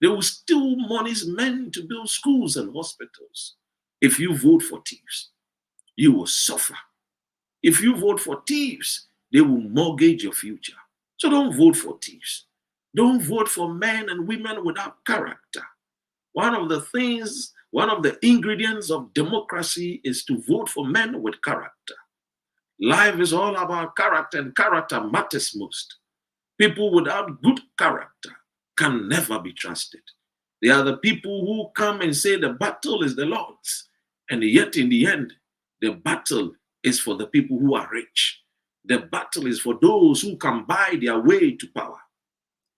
They will steal monies meant to build schools and hospitals. If you vote for thieves, you will suffer. If you vote for thieves, they will mortgage your future. So don't vote for thieves. Don't vote for men and women without character. One of the ingredients of democracy is to vote for men with character. Life is all about character, and character matters most. People without good character can never be trusted. They are the people who come and say the battle is the Lord's, and yet in the end, the battle is for the people who are rich. The battle is for those who can buy their way to power.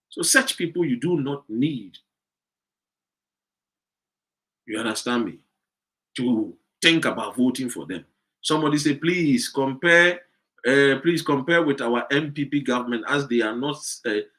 So such people you do not need, you understand me, to think about voting for them. Somebody say, please compare with our MPP government, as they are not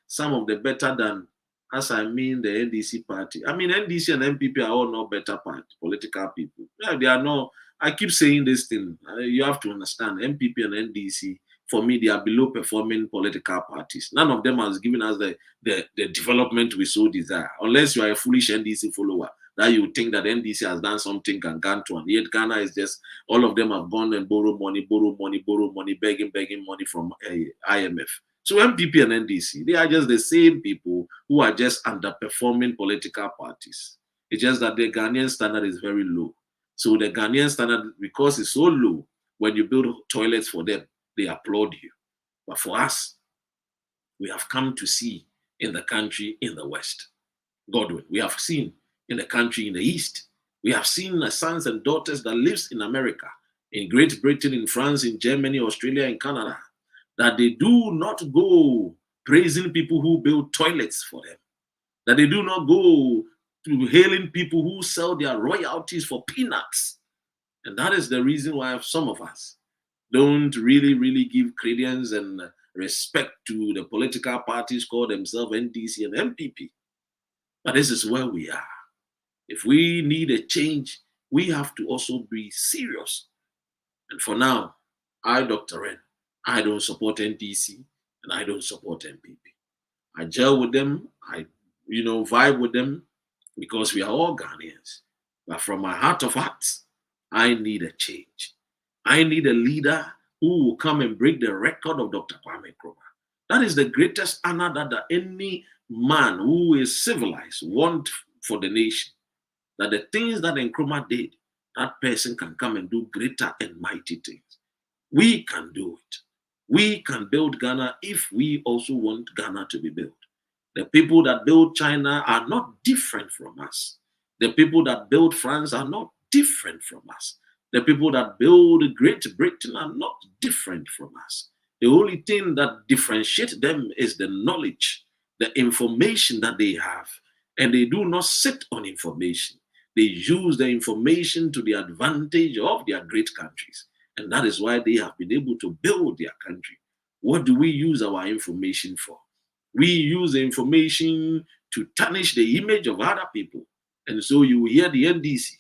some of the better than, as I mean the NDC party. I mean, NDC and MPP are all not better political people. Yeah, they are not. I keep saying this thing. You have to understand, MPP and NDC, for me, they are below performing political parties. None of them has given us the development we so desire, unless you are a foolish NDC follower. That you think that NDC has done something and gone to, and yet Ghana is just, all of them have gone and borrowed money, begging money from IMF. So MPP and NDC, they are just the same people who are just underperforming political parties. It's just that the Ghanaian standard is very low. So the Ghanaian standard, because it's so low, when you build toilets for them, they applaud you. But for us, we have come to see in the country in the West, Godwin, we have seen in the country in the East, we have seen the sons and daughters that lives in America, in Great Britain, in France, in Germany, Australia, and Canada, that they do not go praising people who build toilets for them, that they do not go to hailing people who sell their royalties for peanuts. And that is the reason why some of us don't really give credence and respect to the political parties called themselves NDC and MPP. But this is where we are. If we need a change, we have to also be serious. And for now, I, Dr. Ren, I don't support NDC and I don't support MPP. I gel with them, I vibe with them, because we are all Ghanaians. But from my heart of hearts, I need a change. I need a leader who will come and break the record of Dr. Kwame Nkrumah. That is the greatest honor that any man who is civilized wants for the nation. That the things that Nkrumah did, that person can come and do greater and mighty things. We can do it. We can build Ghana if we also want Ghana to be built. The people that build China are not different from us. The people that build France are not different from us. The people that build Great Britain are not different from us. The only thing that differentiates them is the knowledge, the information that they have. And they do not sit on information. They use the information to the advantage of their great countries. And that is why they have been able to build their country. What do we use our information for? We use the information to tarnish the image of other people. And so you hear the NDC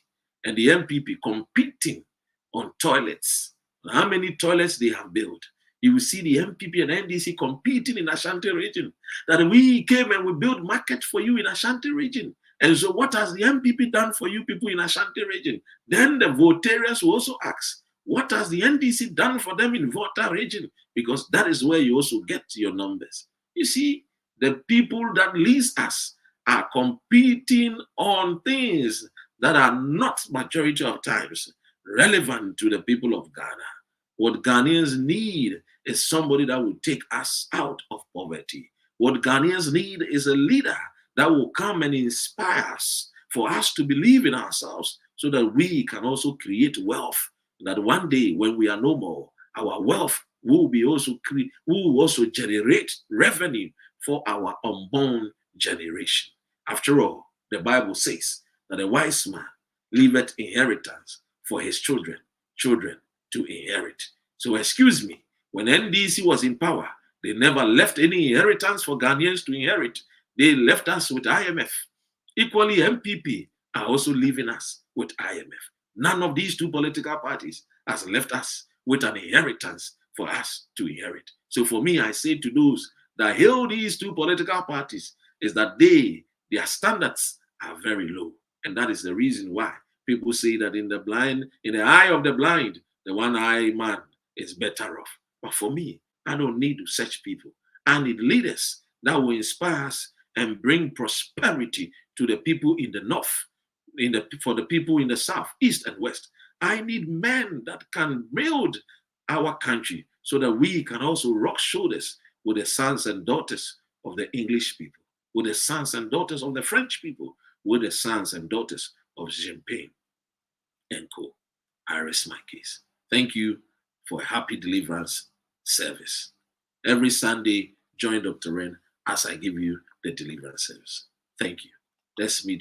and the MPP competing on toilets. How many toilets they have built? You will see the MPP and NDC competing in Ashanti region. That we came and we built market for you in Ashanti region. And so what has the MPP done for you people in Ashanti region? Then the voters will also ask, what has the NDC done for them in Volta region? Because that is where you also get your numbers. You see, the people that lead us are competing on things that are not majority of times relevant to the people of Ghana. What Ghanaians need is somebody that will take us out of poverty. What Ghanaians need is a leader that will come and inspire us, for us to believe in ourselves, so that we can also create wealth. That one day when we are no more, our wealth will also generate revenue for our unborn generation. After all, the Bible says that a wise man leaveth inheritance for his children to to inherit. So excuse me, when NDC was in power, they never left any inheritance for Ghanaians to inherit. They left us with IMF. Equally, MPP are also leaving us with IMF. None of these two political parties has left us with an inheritance for us to inherit. So for me, I say to those that hail these two political parties is that their standards are very low. And that is the reason why people say that in the eye of the blind, the one-eyed man is better off. But for me, I don't need such people. I need leaders that will inspire us and bring prosperity to the people in the north, for the people in the south, east, and west. I need men that can build our country so that we can also rub shoulders with the sons and daughters of the English people, with the sons and daughters of the French people, with the sons and daughters of Jinping and co. I rest my case. Thank you for a happy deliverance service. Every Sunday, join Dr. Ren as I give you the deliverance service. Thank you. Let's meet.